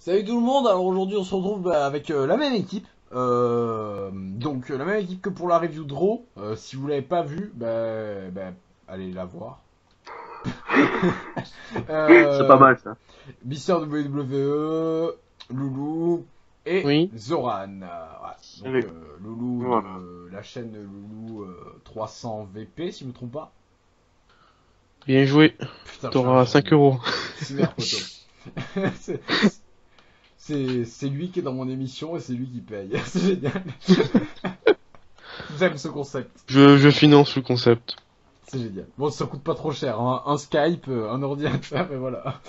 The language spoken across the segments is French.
Salut tout le monde, alors aujourd'hui on se retrouve avec la même équipe. Donc la même équipe que pour la review de Raw. Si vous l'avez pas vue, allez la voir. C'est pas mal ça. Mister WWE, Loulou et Oui, Zoran. Voilà. Donc Oui. Loulou Voilà. de la chaîne Loulou 300 VP si je me trompe pas. bien joué. Putain, T'auras 5 euros. c'est merde poteau. C'est- c'est lui qui est dans mon émission et c'est lui qui paye. C'est génial. J'aime ce concept. Je finance le concept. C'est génial. Bon, ça coûte pas trop cher. Hein. Un Skype, un ordinateur, et voilà.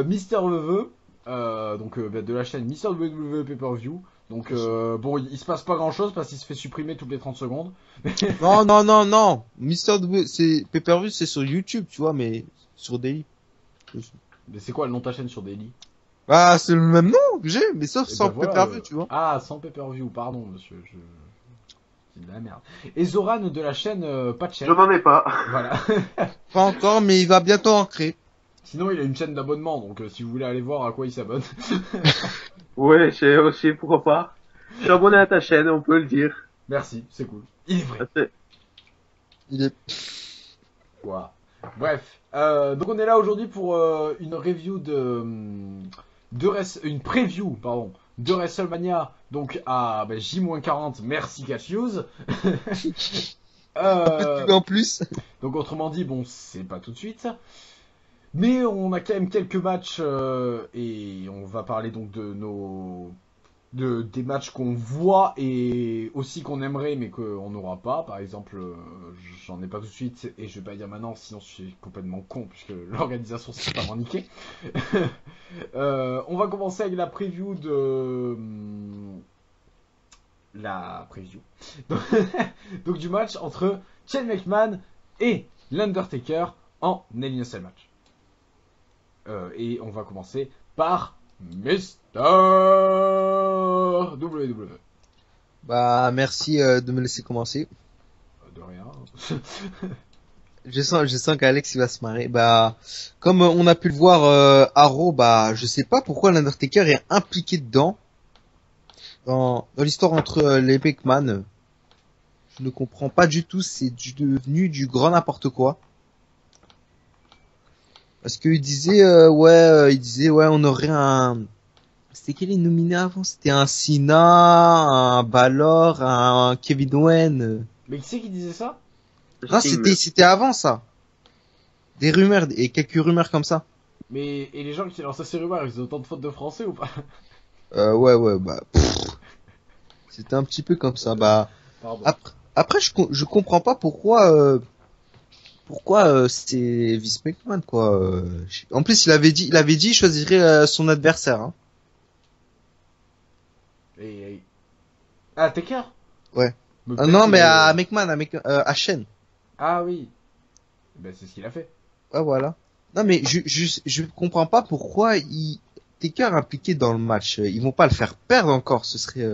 Mister Veveux, de la chaîne Mister WWE Pay-Per-View. Donc, bon, il se passe pas grand chose parce qu'il se fait supprimer toutes les 30 secondes. Non. Mister W, c'est Pay-Per-View, c'est sur YouTube, tu vois, mais sur Daily. Mais c'est quoi le nom de ta chaîne sur Daily? Ah, c'est le même nom que j'ai, mais sauf Eh sans ben voilà, Pay-Per-View, tu vois. Ah, sans Pay-Per-View, pardon, monsieur. C'est de la merde. Et Zoran de la chaîne Pas de chaîne. Je n'en ai pas. Voilà. Pas encore, mais il va bientôt en créer. Sinon, il a une chaîne d'abonnement, donc si vous voulez aller voir à quoi il s'abonne. Ouais, j'ai aussi, pourquoi pas. Je suis abonné à ta chaîne, on peut le dire. Merci, c'est cool. Il est vrai. Il est... Voilà. Bref, donc on est là aujourd'hui pour une review une preview, pardon, de WrestleMania, donc à J-40, merci Catch News. En plus. Donc autrement dit, bon, c'est pas tout de suite. Mais on a quand même quelques matchs et on va parler donc des matchs qu'on voit et aussi qu'on aimerait mais qu'on n'aura pas. Par exemple, j'en ai pas tout de suite et je vais pas dire maintenant sinon je suis complètement con puisque l'organisation s'est pas niquée. On va commencer avec la preview donc du match entre Shane McMahon et l'Undertaker en Hell in a Cell match. Et on va commencer par Mister WWE. Bah, merci de me laisser commencer. De rien. Je sens qu'Alex il va se marrer. Bah, comme on a pu le voir à Raw, bah, je sais pas pourquoi l'Undertaker est impliqué dedans. Dans l'histoire entre les McMahon. Je ne comprends pas du tout, c'est devenu du grand n'importe quoi. Parce qu'il disait, on aurait un... C'était quel est nominé avant? C'était un Cena, un Balor, un Kevin Owens. Mais qui c'est qui disait ça? Non, c'était avant ça. Des rumeurs, et quelques rumeurs comme ça. Mais, et les gens qui lancent ces rumeurs, ils ont autant de fautes de français ou pas? Bah, c'était un petit peu comme ça, bah. Pardon. Après, je comprends pas pourquoi c'est Vince McMahon, quoi. En plus, il avait dit, il choisirait son adversaire, hein. Ah, Taker? Ouais. Mais Non, peut-être mais qu'il à McMahon, à Shane. Ah oui. Ben c'est ce qu'il a fait. Ouais, voilà. Non, mais je comprends pas pourquoi Taker est impliqué dans le match. Ils vont pas le faire perdre encore, ce serait...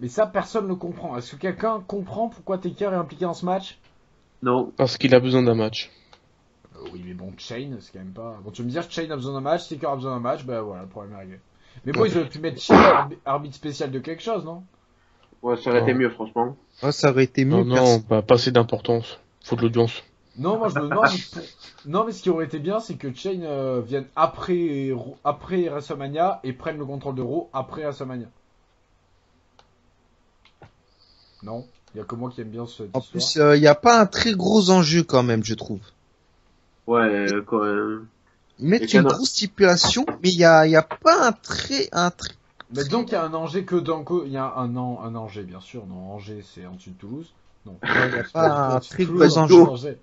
Mais ça, personne ne comprend. Est-ce que quelqu'un comprend pourquoi Taker est impliqué dans ce match? Non. Parce qu'il a besoin d'un match. Oui, mais bon, Shane, c'est quand même pas... Bon, tu veux me dire que Shane a besoin d'un match, Taker a besoin d'un match, bah voilà, le problème est réglé. Mais bon, ils auraient pu mettre Shane arbitre spécial de quelque chose, non? Ouais, ça aurait été Non. mieux, franchement. Ouais, ça aurait été mieux. Non, pas assez d'importance. Faut de l'audience. Non, moi je me demande... Non, mais ce qui aurait été bien, c'est que Shane vienne après WrestleMania et prenne le contrôle de Raw après WrestleMania. Non? Il y a que moi qui aime bien cette En histoire. plus, il y a pas un très gros enjeu quand même, je trouve. Ouais, quoi. Ils mettent Et une Cana- grosse stipulation, mais il y a pas un très... Mais donc il y a un Angers que d'un côté... Il y a un Angers, bien sûr. Non, Angers, c'est en dessus de Toulouse. Non, Il y a c'est pas un au-dessus de très Toulouse, gros en enjeu. dessous d'Angers.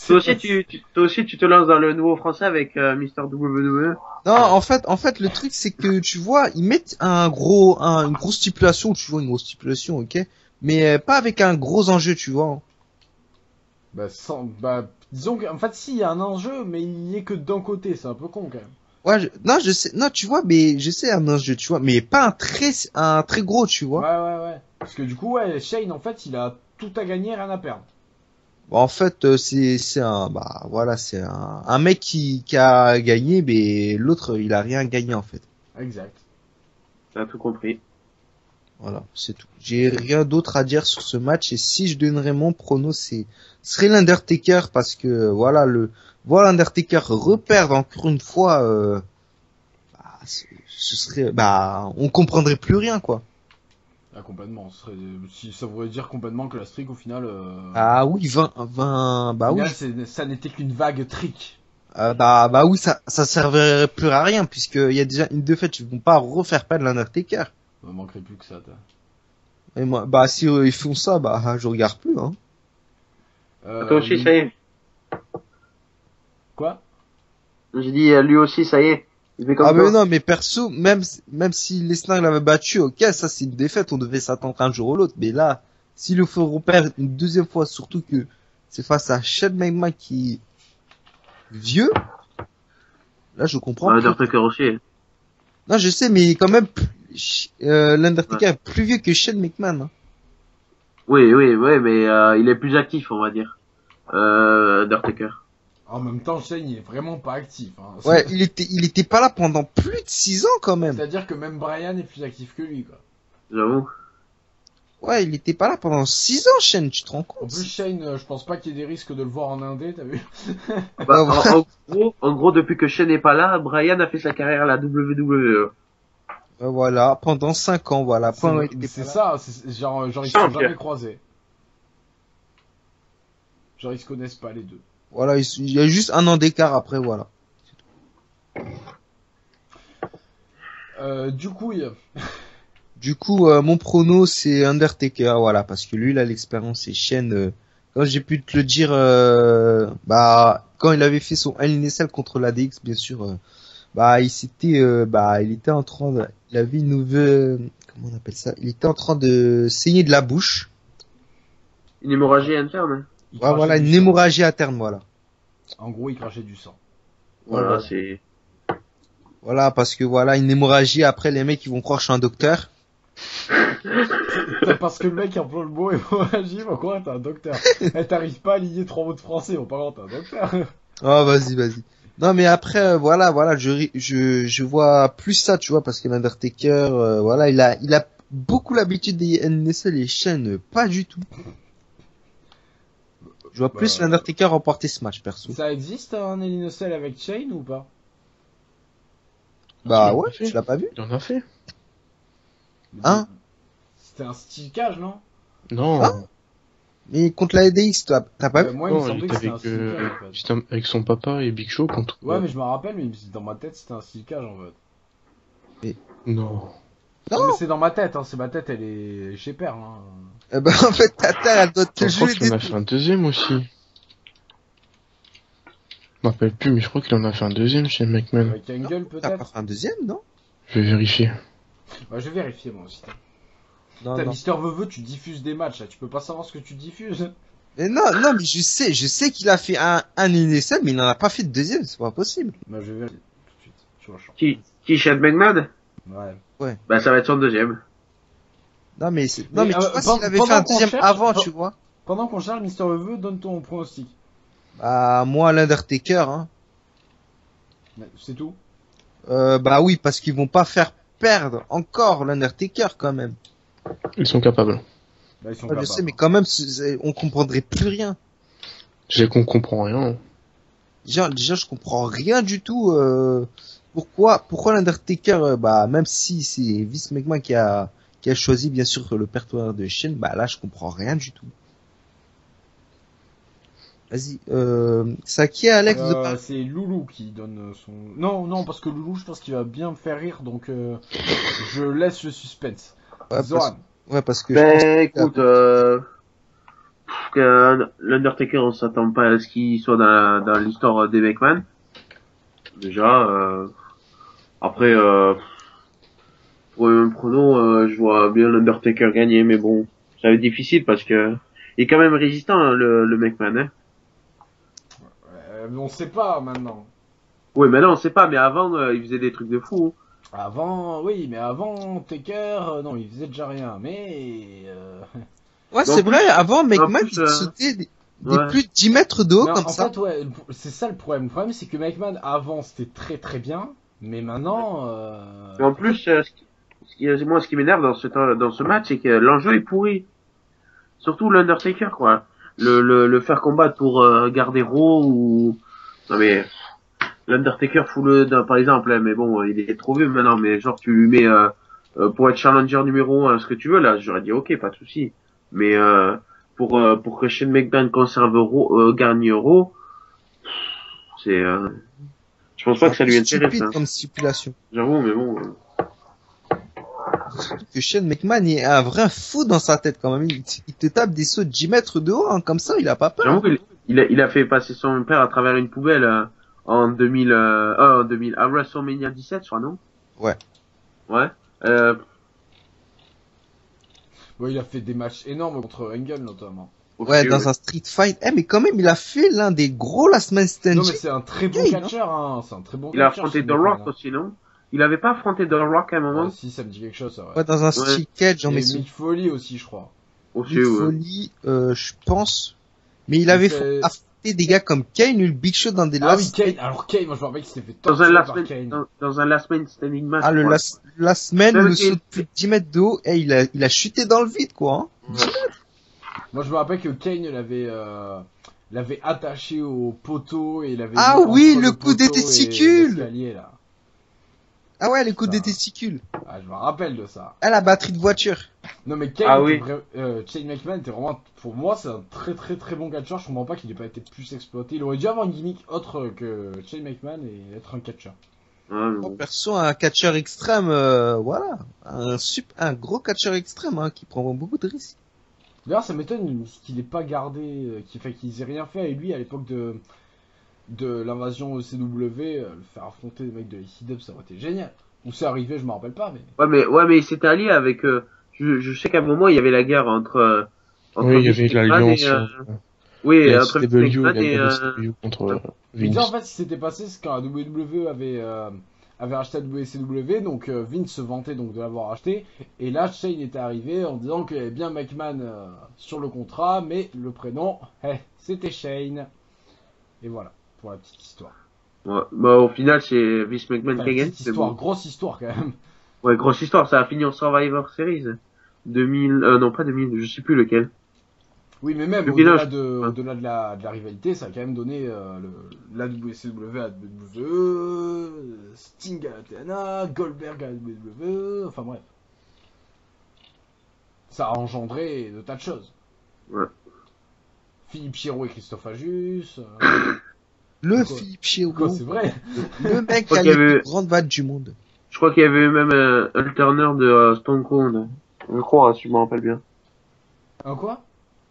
Toi aussi, toi aussi, tu te lances dans le nouveau français avec Mister WWE. Non, en fait, le truc, c'est que, tu vois, ils mettent une grosse stipulation, tu vois, une grosse stipulation, ok? Mais pas avec un gros enjeu, tu vois. Disons qu'en fait, si, il y a un enjeu, mais il n'y est que d'un côté. C'est un peu con, quand même. Ouais, je sais, non, tu vois, mais je sais un enjeu, tu vois, mais pas un très gros, tu vois. Ouais. Parce que du coup, ouais, Shane, en fait, il a tout à gagner, rien à perdre. Bon, en fait, c'est un bah voilà, c'est un mec qui a gagné, mais l'autre il a rien gagné en fait. Exact. T'as tout compris. Voilà, c'est tout. J'ai rien d'autre à dire sur ce match et si je donnerais mon prono, serait l'Undertaker parce que voilà l'Undertaker reperdre encore une fois, bah, ce serait bah on comprendrait plus rien quoi. Ah, complètement. Si ça voudrait dire complètement que la streak, au final, Ah oui, 20 au bah oui. final, ça n'était qu'une vague trick. Bah oui, ça servirait plus à rien puisque il y a déjà une défaite, ils vont pas refaire perdre l'Undertaker. Il me manquerait plus que ça. Et moi, bah si ils font ça, bah je regarde plus hein. Toi aussi, ça y est. Quoi? J'ai dit, lui aussi, ça y est. Il fait comme Ah toi. mais non, mais perso, même si Lesnar l'avait battu, ok, ça c'est une défaite, on devait s'attendre un jour ou l'autre. Mais là, s'il le faut reperdre une deuxième fois, surtout que c'est face à Shane McMahon qui est vieux, là je comprends plus. Undertaker aussi. Non, je sais, mais quand même, l'Undertaker est plus vieux que Shane McMahon. Hein. Oui, mais il est plus actif, on va dire. Undertaker. En même temps, Shane, il est vraiment pas actif. Hein. Ouais, il était pas là pendant plus de 6 ans quand même. C'est-à-dire que même Brian est plus actif que lui, quoi. J'avoue. Ouais, il était pas là pendant 6 ans, Shane, tu te rends En compte? plus, Shane, je pense pas qu'il y ait des risques de le voir en Indé, t'as vu? Bah, Ouais. en gros, depuis que Shane n'est pas là, Brian a fait sa carrière à la WWE. Voilà, pendant 5 ans, voilà. Pendant il était C'est pas là. ça, genre ils se Ça, sont Pierre. jamais croisés. Genre ils se connaissent pas les deux. Voilà, il y a juste un an d'écart après, voilà. Du coup, Du coup, mon prono c'est Undertaker, voilà, parce que lui il a l'expérience et Shane, quand j'ai pu te le dire, bah quand il avait fait son Hell in a Cell contre l'ADX, bien sûr, bah il était en train de, il avait une nouvelle, comment on appelle ça, il était en train de saigner de la bouche, Une hémorragie interne. il ouais, crachait voilà, du une sang. hémorragie interne, voilà. En gros, il crachait du sang. Voilà, Voilà. c'est... Voilà, parce que voilà, une hémorragie, après les mecs ils vont croire que je suis un docteur. C'est parce que le mec emploie le mot hémorragie, ils vont croire que t'es un docteur. Eh, t'arrives pas à lier 3 mots de français, on parle t'es un docteur. Oh, vas-y. Non, mais après, voilà, je vois plus ça, tu vois, parce que l'Undertaker, voilà, il a beaucoup l'habitude des NSL et Shane, pas du tout. Je vois plus Bah, l'Undertaker remporter ce match, perso. Ça existe un Hell in a Cell avec Shane ou pas? Bah Il en ouais, a fait. tu l'as pas vu? Il en a fait. Hein? C'était un style cage, non? Non. Ah, mais contre la ADX, t'as pas vu? Moi, il me Non, il semblait que était c'était un avec, style cage, en fait. c'était avec son papa et Big Show contre. Ouais, mais je me rappelle, mais dans ma tête, c'était un style cage, en fait. Non. Non, mais Non! c'est dans ma tête, hein. C'est ma tête, elle est chez Père, hein. Eh ben, en fait, ta terre, elle doit te Je crois jouer qu'il en a fait un deuxième aussi. Je me rappelle plus, mais je crois qu'il en a fait un deuxième chez McMahon. Avec Angle, T'as pas peut-être? fait un deuxième, non? Je vais vérifier. Bah, je vais vérifier, moi aussi. Non, T'as non. Mister Veveux, tu diffuses des matchs, là. Tu peux pas savoir ce que tu diffuses. Mais non, mais je sais qu'il a fait un NSL, mais il en a pas fait de deuxième, c'est pas possible. Bah, je vais vérifier tout de suite. Tu vois, Qui Shane McMahon? Ouais. Bah, ça va être son deuxième. Non, mais tu Mais, vois, s'il avait pendant fait un qu'on deuxième cherche- avant, pen- tu vois. Pendant qu'on charge Mister Veveux, donne ton pronostic. Bah, moi, l'Undertaker, hein. C'est tout? Bah oui, parce qu'ils vont pas faire perdre encore l'Undertaker, quand même. Ils sont capables. Bah, ils sont Ouais, je capables. sais, mais quand même, on comprendrait plus rien. J'ai qu'on comprend rien. Déjà, je comprends rien du tout, pourquoi l'Undertaker, bah, même si c'est Vince McMahon qui a choisi, bien sûr, le pertoire de Shane, bah là, je comprends rien du tout. Vas-y, c'est à qui, Alex, de parler? C'est Loulou qui donne son... Non, parce que Loulou, je pense qu'il va bien me faire rire, donc je laisse le suspense. Ouais, Zoran. parce que je pense Ben, écoute, que l'Undertaker, on s'attend pas à ce qu'il soit dans l'histoire des McMahon. Déjà, après, pour un prono, je vois bien l'Undertaker gagner, mais bon, ça va être difficile parce que il est quand même résistant, hein, le McMahon, hein. On sait pas maintenant. Oui, mais là, on sait pas, mais avant, il faisait des trucs de fou, hein. Avant, oui, mais avant Taker, non, il faisait déjà rien. Mais ouais, En c'est plus- vrai, avant, McMahon, plus, des Ouais. plus de 10 mètres de haut Mais comme en ça. fait, ouais, c'est ça le problème. Le problème, c'est que McMahon, avant, c'était très très bien. Mais maintenant... Et en plus, moi, ce qui m'énerve dans ce match, c'est que l'enjeu est pourri. Surtout l'Undertaker, quoi. Le faire combattre pour garder Raw ou... Non mais, l'Undertaker par exemple, hein, mais bon, il est trop vieux maintenant, mais genre tu lui mets pour être challenger numéro 1, ce que tu veux, là, j'aurais dit ok, pas de souci. Mais pour que Shane McMahon conserve gagne Raw, c'est... je pense C'est pas un que ça peu lui intéresse, stupide hein. comme stipulation. J'avoue, mais bon... Surtout que Shane McMahon est un vrai fou dans sa tête quand même. Il te tape des sauts de 10 mètres de haut, hein, comme ça, il a pas peur. J'avoue il a fait passer son père à travers une poubelle en 2000, à WrestleMania 17, je crois, non? Ouais. Ouais. Ouais, il a fait des matchs énormes contre Engel, notamment. Ouais, dans un street fight. Eh, mais quand même, il a fait l'un des gros last man Non, standing. mais c'est un très bon Gay, catcheur, hein. C'est un très bon Il a catcheur, affronté Shane The McMahon, Rock hein. aussi, non? Il avait pas affronté The Rock à un moment? Si, ça me dit quelque chose, ça, ouais. Ouais, dans un Ouais. steel cage, genre, Et mais Mick Foley aussi, je crois. Aussi, Mick ouais. Foley, je pense. Mais il avait fait- affronté des gars comme Kane ou le Big Show dans des Ah oui, last... Kane. Alors, Kane, moi, je me rappelle qu'il s'était fait Dans un torturer last par man, Kane. dans un last man standing match. Ah, le quoi. last man, Même le qu'il- saut de plus de 10 mètres de haut, et il a chuté dans le vide, quoi, hein. Moi, je me rappelle que Kane l'avait attaché au poteau et il avait Ah mis oui, entre le coup des poteau et testicules. l'escalier, là. Ah ouais, les coups des Putain. testicules. Ah, je me rappelle de ça. Ah, la batterie de voiture. Non, mais Kane, Ah était oui. Shane McMahon était vraiment, pour moi, c'est un très très très bon catcheur. Je comprends pas qu'il ait pas été plus exploité. Il aurait dû avoir une gimmick autre que Shane McMahon et être un catcheur. Ouais, mais Moi, bon. perso, un catcheur extrême, voilà. Un gros catcheur extrême, hein, qui prend beaucoup de risques. D'ailleurs, ça m'étonne qu'il ait pas gardé, qu'ils aient rien fait avec lui à l'époque de l'invasion ECW, le faire affronter des mecs de ECW, ça aurait été génial. Où c'est arrivé, je me rappelle pas, mais. Ouais, mais il s'était allié avec, je sais qu'à un moment, il y avait la guerre entre Oui, il y Vince avait McMahon l'alliance oui, la entre Vince CW et McMahon la et, WCW contre Mais tu sais, en Vince. fait, ce qui s'était passé, c'est quand la WWE avait racheté la WCW, donc Vince se vantait donc de l'avoir racheté, et là Shane était arrivé en disant qu'il y avait bien McMahon sur le contrat, mais le prénom, c'était Shane. Et voilà, pour la petite histoire. ouais, bah, au final, c'est Vince McMahon Enfin, qui a la gagné. petite c'est histoire, bon. grosse histoire quand même. Ouais, grosse histoire, ça a fini en Survivor Series. 2000, non, pas 2000, je sais plus lequel. Oui, mais même Le au-delà village. au-delà de la rivalité, ça a quand même donné la WCW à la WWE, Sting à la TNA, Goldberg à la WWE, enfin bref. Ça a engendré de tas de choses. Ouais. Philippe Chiro et Christophe Ajus. Le Quoi Philippe Chiro. Quoi, c'est vrai. Le mec qui crois a qu'il y les avait- plus grandes vannes du monde. Je crois qu'il y avait même un turner de Stone Cold. Je crois, si je me rappelle bien. Un quoi?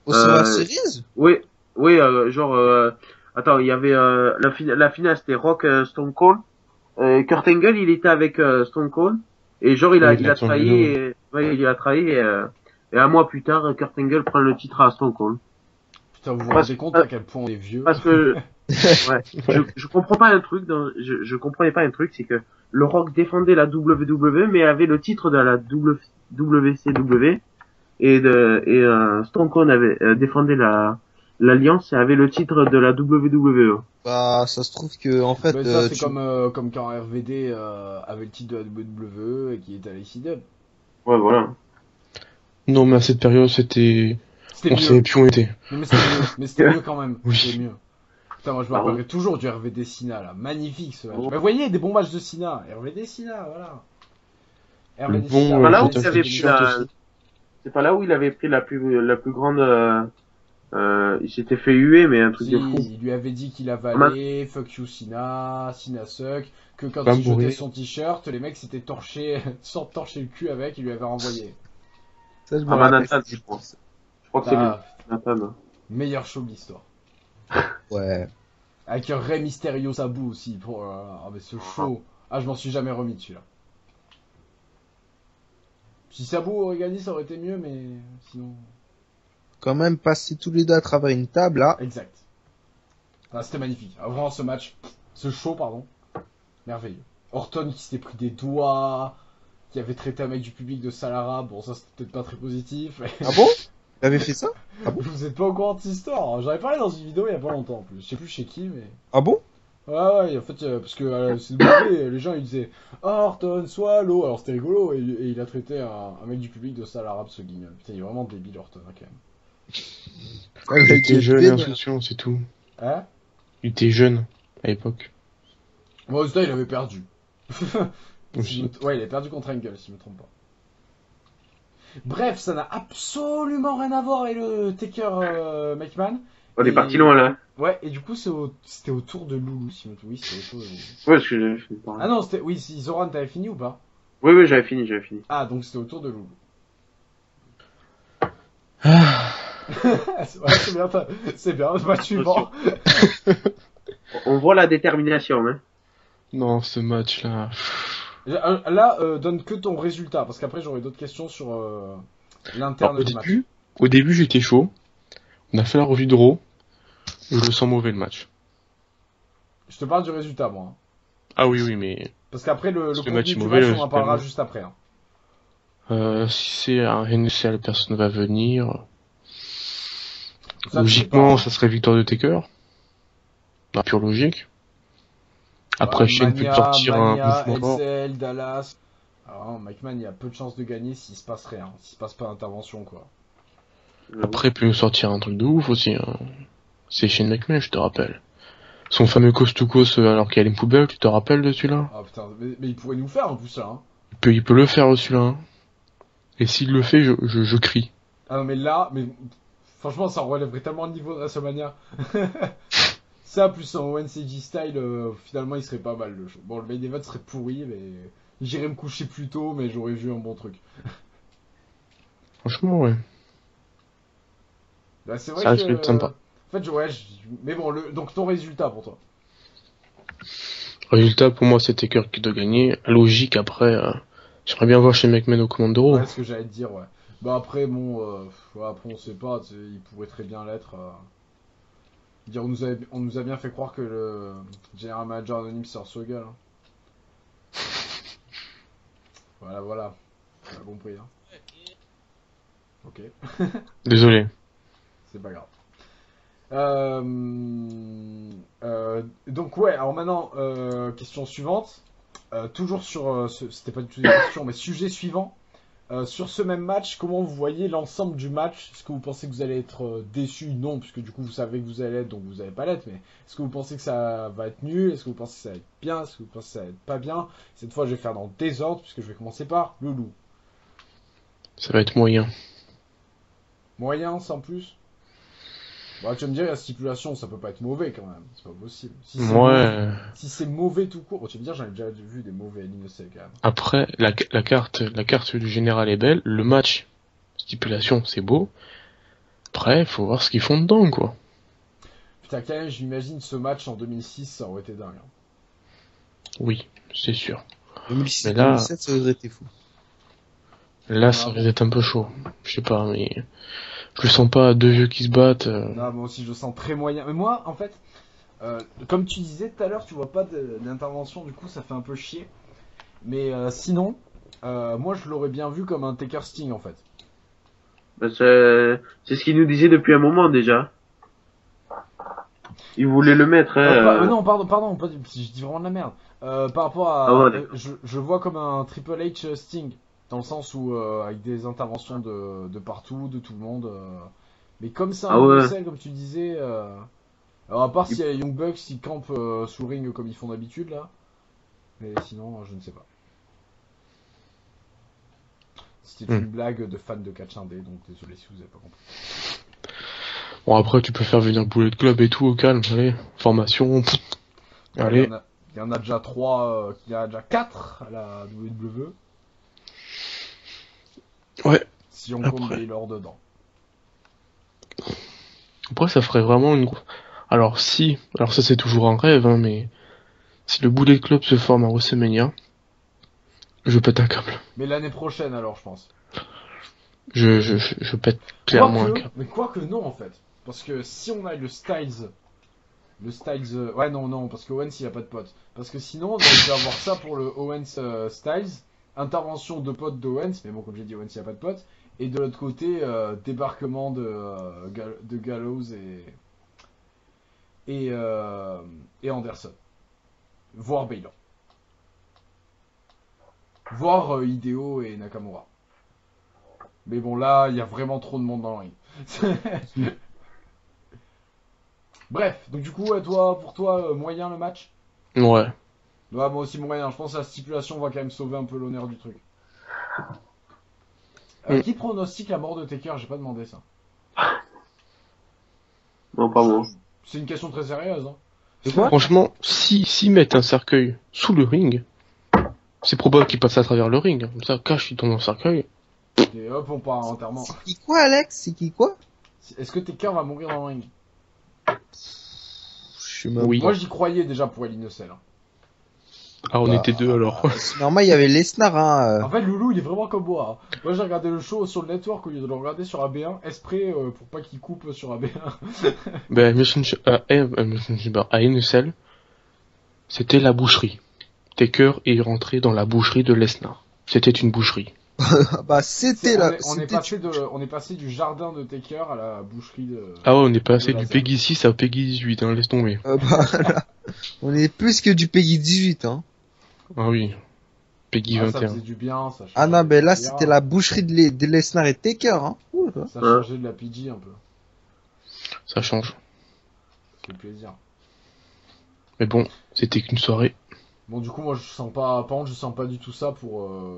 Au Survivor Euh, Series? Oui, genre, attends, il y avait la finale, c'était Rock Stone Cold. Kurt Angle, il était avec Stone Cold. Et genre, Oui, il a trahi, il a trahi, et un mois plus tard, Kurt Angle prend le titre à Stone Cold. Putain, vous vous Parce- rendez compte à quel point on est vieux? Parce que, ouais, je comprends pas un truc, je comprenais pas un truc, c'est que le Rock défendait la WWE, mais avait le titre de la WCW, et Stone Cold avait défendait l'Alliance et avait le titre de la WWE. Bah, ça se trouve que, en fait, Mais ça, c'est comme quand RVD avait le titre de la WWE et qui était à l'ECW. Ouais, voilà. Non, mais à cette période, c'était... C'était On savait mieux. plus où on était. Non, mais c'était mieux. Mais c'était mieux quand même. Oui. C'était mieux. Putain, moi je me Pardon. rappellerai toujours du RVD Sina là. Magnifique ce match. Oh. Bah, vous voyez, des bons matchs de Sina. RVD Sina, voilà. Le bon, Voilà où photo il avait finish pris la, aussi. c'est pas là où il avait pris la plus grande, il s'était fait huer, mais un truc Si, de fou. il lui avait dit qu'il avalait, fuck you Sina, Sina suck, que quand Va il jetait mourir. son t-shirt, les mecs s'étaient torchés, sans torcher le cul avec, il lui avait renvoyé. ça, je me Ah, rappelle. Manhattan, je crois. Je crois que c'est lui, Ah, Manhattan. meilleur show de l'histoire. Ouais. Avec un Rey Mysterio Sabu aussi, pour, ah mais ce show, ah je m'en suis jamais remis de celui-là. Si Sabu aurait gagné, ça aurait été mieux, mais sinon... Quand même passer tous les deux à travers une table, là. Exact. Ah, c'était magnifique. Ah, vraiment, ce match, ce show, pardon, merveilleux. Orton qui s'était pris des doigts, qui avait traité un mec du public de sale arabe. Bon, ça c'était peut-être pas très positif. Ah bon? T'avais fait ça? Vous êtes pas au courant de cette histoire? J'en avais parlé dans une vidéo il y a pas longtemps en plus. Je sais plus chez qui, mais. Ah bon? Ouais, en fait, parce que c'est CW, les gens ils disaient oh, Orton, Swallow, alors c'était rigolo, et il a traité un mec du public de sale arabe, ce guignol. Putain, il est vraiment débile, Orton, hein, quand même. Il était jeune et insouciant, c'est tout. Hein? Il était jeune à l'époque. Moi, au il avait perdu. Aussi. Ouais, il avait perdu contre Angle, si je me trompe pas. Bref, ça n'a absolument rien à voir avec le Taker McMahon. On est Et- parti loin là. Ouais, et du coup, c'était au tour de Loulou, si je me trompe. Oui, c'était au tour de Loulou. Ouais, parce que j'avais fini par là. Ah non, c'était. Oui, si Zoran, t'avais fini ou pas? Oui, j'avais fini. Ah, donc c'était au tour de Loulou. Ah, Ouais, c'est bien, c'est bien, le match suivant. On voit la détermination, hein. non, ce match-là. Là, donne que ton résultat, parce qu'après j'aurai d'autres questions sur l'interne Alors, du match. au début, j'étais chaud. On a fait la revue de Raw. Je le sens mauvais le match. Je te parle du résultat, moi. Hein. Ah oui, mais Parce qu'après, le Si le contenu match est du mauvais, match, le on en résultat est parlera mauvais. juste après. Hein. si c'est un NCL, personne va venir. Ça, je sais Logiquement, pas. ça serait victoire de Taker. Dans pure logique. Après, Ouais, Shane peut Mania, sortir Mania, un mouvement fort. LCL, Dallas. Alors, McMahon, il y a peu de chances de gagner s'il se passe rien, s'il se passe pas d'intervention, quoi. Après, il peut nous sortir un truc de ouf aussi. Hein. C'est Shane McMahon, je te rappelle. Son fameux coast to coast alors qu'il y a une poubelle, tu te rappelles de celui-là? Ah putain, mais il pourrait nous faire en plus ça. Hein. Il peut le faire celui-là. Hein. Et s'il le fait, je crie. Ah non, mais là, mais franchement, ça relèverait tellement le niveau de WrestleMania. Ça, plus un Owens AJ style, finalement, il serait pas mal le show. Bon, le main event serait pourri, mais j'irais me coucher plus tôt, mais j'aurais vu un bon truc. Franchement, ouais. Là, c'est vrai Ça risque que. d'être sympa. En fait, mais bon, donc ton résultat pour toi. Résultat, pour moi, c'est Taker qui doit gagner. Logique, après, j'aimerais bien voir Shane McMahon au commando. Ouais, ce que j'allais te dire, ouais. Bah après, bon, ouais, après on sait pas, tu sais, il pourrait très bien l'être. Dire, on nous a bien fait croire que le General Manager anonyme c'est Horse Gueule. Hein. Voilà. On a compris, hein. Ok, Désolé. c'est pas grave. Donc ouais, alors maintenant, question suivante. Toujours sur, c'était pas du tout une question, mais sujet suivant. Sur ce même match, comment vous voyez l'ensemble du match? Est-ce que vous pensez que vous allez être déçu? Non, puisque du coup vous savez que vous allez être, donc vous allez pas l'être. Mais est-ce que vous pensez que ça va être nul? Est-ce que vous pensez que ça va être bien? Est-ce que vous pensez que ça va être pas bien? Cette fois, je vais faire dans le désordre, puisque je vais commencer par Loulou. Ça va être moyen. Moyen, sans plus? Bah, tu vas me dire, la stipulation, ça peut pas être mauvais quand même. C'est pas possible. Si c'est mauvais, Ouais. si c'est mauvais tout court, bon, tu vas me dire, j'en ai déjà vu des mauvais LINOC quand même. Après, la carte du général est belle. Le match, stipulation, c'est beau. Après, faut voir ce qu'ils font dedans, quoi. Putain, quand même, j'imagine ce match en 2006, ça aurait été dingue. Hein. Oui, c'est sûr. 2006, Mais là- 2007, ça aurait été fou. Là, ça risque d'être un peu chaud. Je sais pas, mais je le sens pas deux vieux qui se battent. Non, moi aussi, je le sens très moyen. Mais moi, en fait, comme tu disais tout à l'heure, tu vois pas d'intervention, du coup, ça fait un peu chier. Mais sinon, moi, je l'aurais bien vu comme un Taker Sting, en fait. Bah, c'est ce qu'il nous disait depuis un moment déjà. Il voulait le mettre, hein. Non, pardon, je dis vraiment de la merde. Par rapport à, Ah ouais, d'accord. je vois comme un Triple H Sting, dans le sens où avec des interventions de partout, de tout le monde. Mais comme c'est un Ah ouais. universel, comme tu disais. Alors à part s'il y a Young Bucks qui campent sous le ring comme ils font d'habitude là. Mais sinon, je ne sais pas. C'était une blague de fan de catch indé, donc désolé si vous avez pas compris. Bon, après, tu peux faire venir Bullet Club et tout au calme. Allez, formation. Allez. Il y en a déjà 3, il y en a déjà 4 à la WWE. Ouais. Si on Après. compte Baylor dedans. Après, ça ferait vraiment une... Alors ça c'est toujours un rêve, hein, mais si le Bullet Club se forme à WrestleMania, je pète un câble. Mais l'année prochaine alors, je pense. Je pète clairement un câble. Mais quoique non en fait. Parce que si on a le Styles... ouais non, parce que Owens il a pas de pote. Parce que sinon on va avoir ça pour le Owens Styles. Intervention de pote d'Owens, mais bon comme j'ai dit Owens il a pas de pote. Et de l'autre côté, débarquement de Gallows et Anderson. Voire Baylor. Voire Hideo et Nakamura. Mais bon, là, il y a vraiment trop de monde dans le ring. Bref, donc du coup, pour toi, moyen le match? Ouais. Ouais, moi aussi moyen. Je pense que la stipulation va quand même sauver un peu l'honneur du truc. Qui pronostique la mort de Taker? J'ai pas demandé ça. Non, pas moi. C'est une question très sérieuse. Hein. De quoi? Franchement, s'ils mettent un cercueil sous le ring, c'est probable qu'il passe à travers le ring. Comme ça, cache, il tombe dans le cercueil. Et hop, on part à l'enterrement. C'est qui quoi, Alex? C'est qui quoi? Est-ce que Taker va mourir dans le ring? Je sais même Oui. Moi, j'y croyais déjà pour El Innocel. Hein. Ah, on Bah, était deux alors. C'est normal, il y avait Lesnar, hein. En fait, Loulou, il est vraiment comme moi. Hein. Moi, j'ai regardé le show sur le network au lieu de le regarder sur AB1, exprès pour pas qu'il coupe sur AB1. Ben, à NSL, c'était la boucherie. Taker est rentré dans la boucherie de Lesnar. C'était une boucherie. Bah, c'était là. On est passé du jardin de Taker à la boucherie de. Ah ouais, on est passé de du laser. Peggy 6 à Peggy 18, hein, laisse tomber. Bah, là, on est plus que du Peggy 18, hein. Ah oui. Peggy Ah, ça 21. faisait du bien, ça changeait. Ah non, ben là, de la c'était la boucherie de Lesnar et Taker, hein. Ouh là. Ça changeait de la PG un peu. Ça change. Ça fait plaisir. Mais bon, c'était qu'une soirée. Bon, du coup, moi, je sens pas. Par contre, je sens pas du tout ça pour. Hein.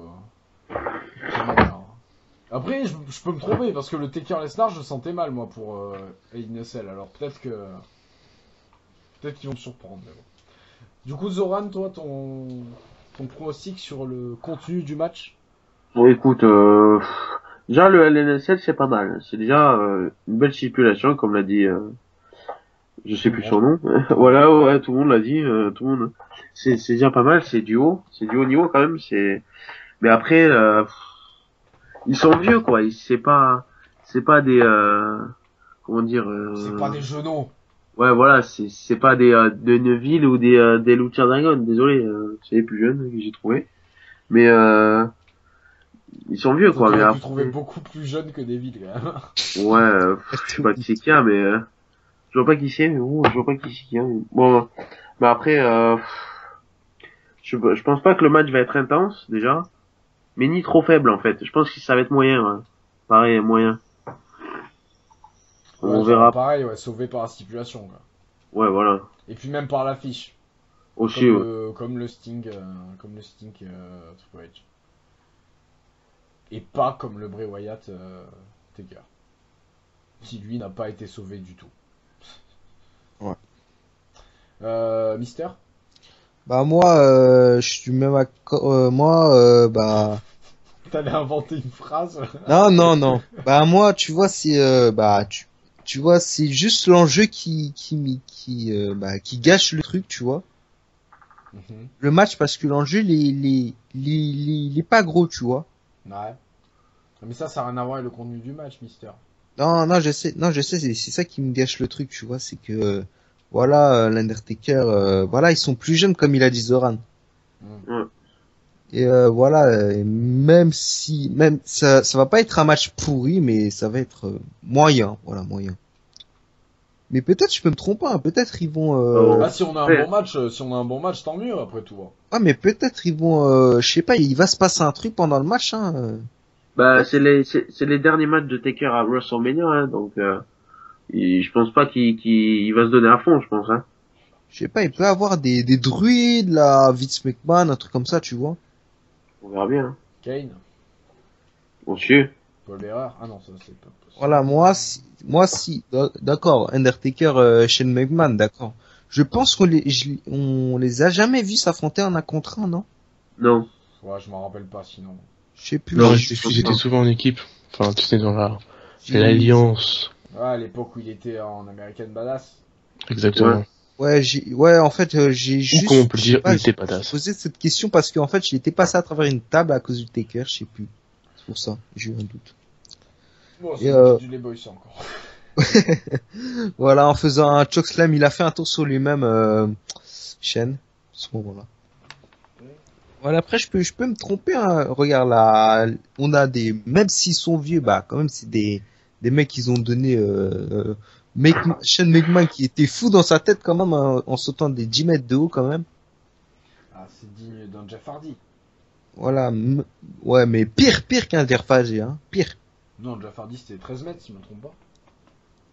Après, je peux me tromper parce que le Taker Lesnar, je sentais mal moi pour AINSL. Alors peut-être qu'ils vont me surprendre. Mais bon. Du coup, Zoran, toi, ton pronostic sur le contenu du match? Bon, écoute, déjà le LNSL c'est pas mal. C'est déjà une belle stipulation, comme l'a dit, je sais plus son nom. Voilà, ouais, tout le monde l'a dit, tout le monde. C'est déjà pas mal. C'est du haut niveau quand même. Mais après, ils sont vieux quoi. C'est pas des, comment dire. C'est pas des genoux. Ouais, voilà, c'est pas de Neville ou des Lucha Dragon. Désolé, c'est les plus jeunes que j'ai trouvé. Mais ils sont vieux quoi. Mais J'aurais pu après, trouver beaucoup plus jeune que David quand même. ouais, je sais pas qui c'est qu'il y a, mais je vois pas qui c'est. Mais bon, je vois pas qui c'est qu'il y a. Bon, mais après, je pense pas que le match va être intense déjà, mais ni trop faible en fait. Je pense que ça va être moyen. Hein. Pareil, moyen. On Ouais, verra. Pareil, ouais, sauvé par la stipulation. Quoi. Ouais, voilà. Et puis même par l'affiche. Aussi. Ouais. Comme le Sting Triple H. Et pas comme le Bray Wyatt Taker. Qui lui n'a pas été sauvé du tout. Ouais. Mister? Bah, moi, je suis même bah, T'allais inventer une phrase? non. Bah, moi, tu vois, c'est, bah, tu vois, c'est juste l'enjeu qui gâche le truc, tu vois. Mhm. Le match, parce que l'enjeu, il est pas gros, tu vois. Ouais. Mais ça n'a rien à voir avec le contenu du match, Mister. Non, je sais, c'est ça qui me gâche le truc, tu vois, c'est que, voilà, l'Undertaker, voilà, ils sont plus jeunes, comme il a dit Zoran. Mm. Et voilà, même ça va pas être un match pourri, mais ça va être moyen, voilà, moyen. Mais peut-être je peux me tromper, hein, peut-être ils vont. Ah, si on a un bon match, tant mieux après tout. Hein. Ah, mais peut-être ils vont, je sais pas, il va se passer un truc pendant le match, hein. Bah, c'est les derniers matchs de Taker à WrestleMania, hein, donc je pense pas qu'il va se donner à fond, je pense. Hein. Je sais pas, il peut avoir des druides, là, Vince McMahon, un truc comme ça, tu vois. On verra bien. Hein. Kane, Monsieur. Paul Bearer. Ah non, ça c'est pas possible. Voilà, moi si, d'accord, Undertaker, Shane McMahon, d'accord. Je pense on les a jamais vus s'affronter en un contre un, non? Non. Ouais, je m'en rappelle pas sinon. Je sais plus. Non, je pense ils étaient pas. souvent en équipe. Enfin, tu sais, dans J'ai- l'alliance. Ouais, à l'époque où il était en American Badass. Exactement. Ouais, en fait, j'ai Ou juste. comme on peut le je sais dire, pas, il était j'ai badass. posé cette question parce qu'en fait, il était passé à travers une table à cause du Taker, je sais plus. C'est pour ça, j'ai eu un doute. Bon, Et, c'est du Les Boys ça encore. Voilà, en faisant un chokeslam, il a fait un tour sur lui-même, Shane, à ce moment-là. Voilà, après, je peux me tromper, hein. Regarde, là, on a même s'ils sont vieux, bah, quand même, c'est des mecs qui ont donné, Shane McMahon qui était fou dans sa tête, quand même, hein, en sautant des 10 mètres de haut, quand même. Ah, c'est digne d'un Jeff Hardy. Voilà, ouais, mais pire qu'un Derfagé, hein, pire. Non, Jeff Hardy c'était 13 mètres, si je me trompe pas.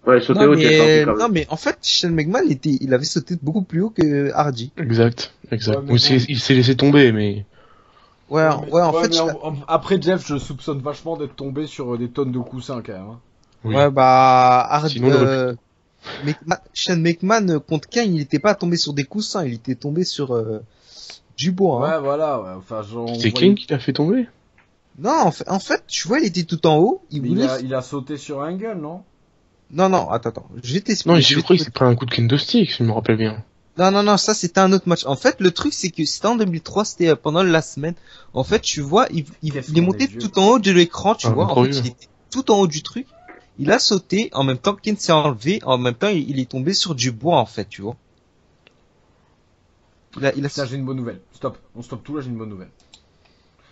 Ouais, sauter haut, Jeff Hardy, quand même. non, mais en fait, Shane McMahon il avait sauté beaucoup plus haut que Hardy. Exact. Ouais, mais Bon, il s'est laissé tomber, mais Ouais, en fait, mais après Jeff, je soupçonne vachement d'être tombé sur des tonnes de coussins quand même. Hein. oui. ouais, bah, Hardy, Sinon, il aurait Shane McMahon contre Kane, il était pas tombé sur des coussins, il était tombé sur du bois. Hein. Ouais, voilà. Ouais. Enfin, genre, c'est Kane qui l'a fait tomber. Non, en fait, tu vois, il était tout en haut. Il a sauté sur un gueule, non? Non, attends. Je vais t'expliquer. Non, je crois qu'il s'est pris un coup de kendo stick, si je me rappelle bien. Non, ça c'était un autre match. En fait, le truc c'est que c'était en 2003, c'était pendant la semaine. En fait, tu vois, il est monté tout en haut de l'écran, tu vois. En fait, il était tout en haut du truc. Il a sauté, en même temps Kane s'est enlevé, en même temps il est tombé sur du bois, en fait, tu vois. Putain, j'ai une bonne nouvelle. Stop, on stoppe tout là, j'ai une bonne nouvelle.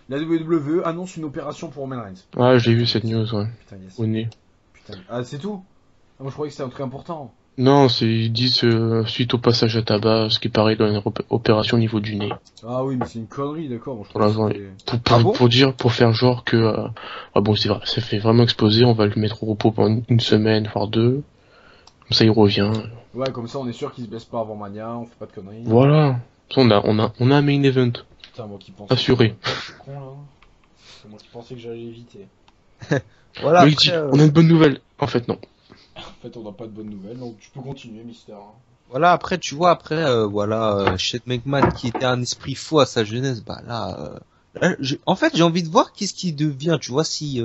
La WWE annonce une opération pour Roman Reigns. Ah, j'ai vu cette news, ouais. Putain, yes. Au nez. Putain. Ah, c'est tout? Ah, moi je croyais que c'était un truc important. Non, ils disent suite au passage à tabac, ce qui paraît dans une opération au niveau du nez. Ah oui, mais c'est une connerie, d'accord. Moi, je Voilà, crois que pour faire genre que ah bon, c'est vrai, ça fait vraiment exploser, on va le mettre au repos pendant une semaine, voire deux. Comme ça, il revient. Ouais, comme ça, on est sûr qu'il se blesse pas avant Mania, on fait pas de conneries. Voilà. On a un main event. Putain, moi qui pensais. Assuré. C'est con là. C'est moi qui pensais que j'allais éviter. Voilà. Mais il dit, on a une bonne nouvelle. En fait, non. En fait, on n'a pas de bonnes nouvelles, donc tu peux continuer, Mister. Voilà, après, tu vois, Shane McMahon qui était un esprit fou à sa jeunesse, bah là, en fait, j'ai envie de voir qu'est-ce qu'il devient, tu vois, si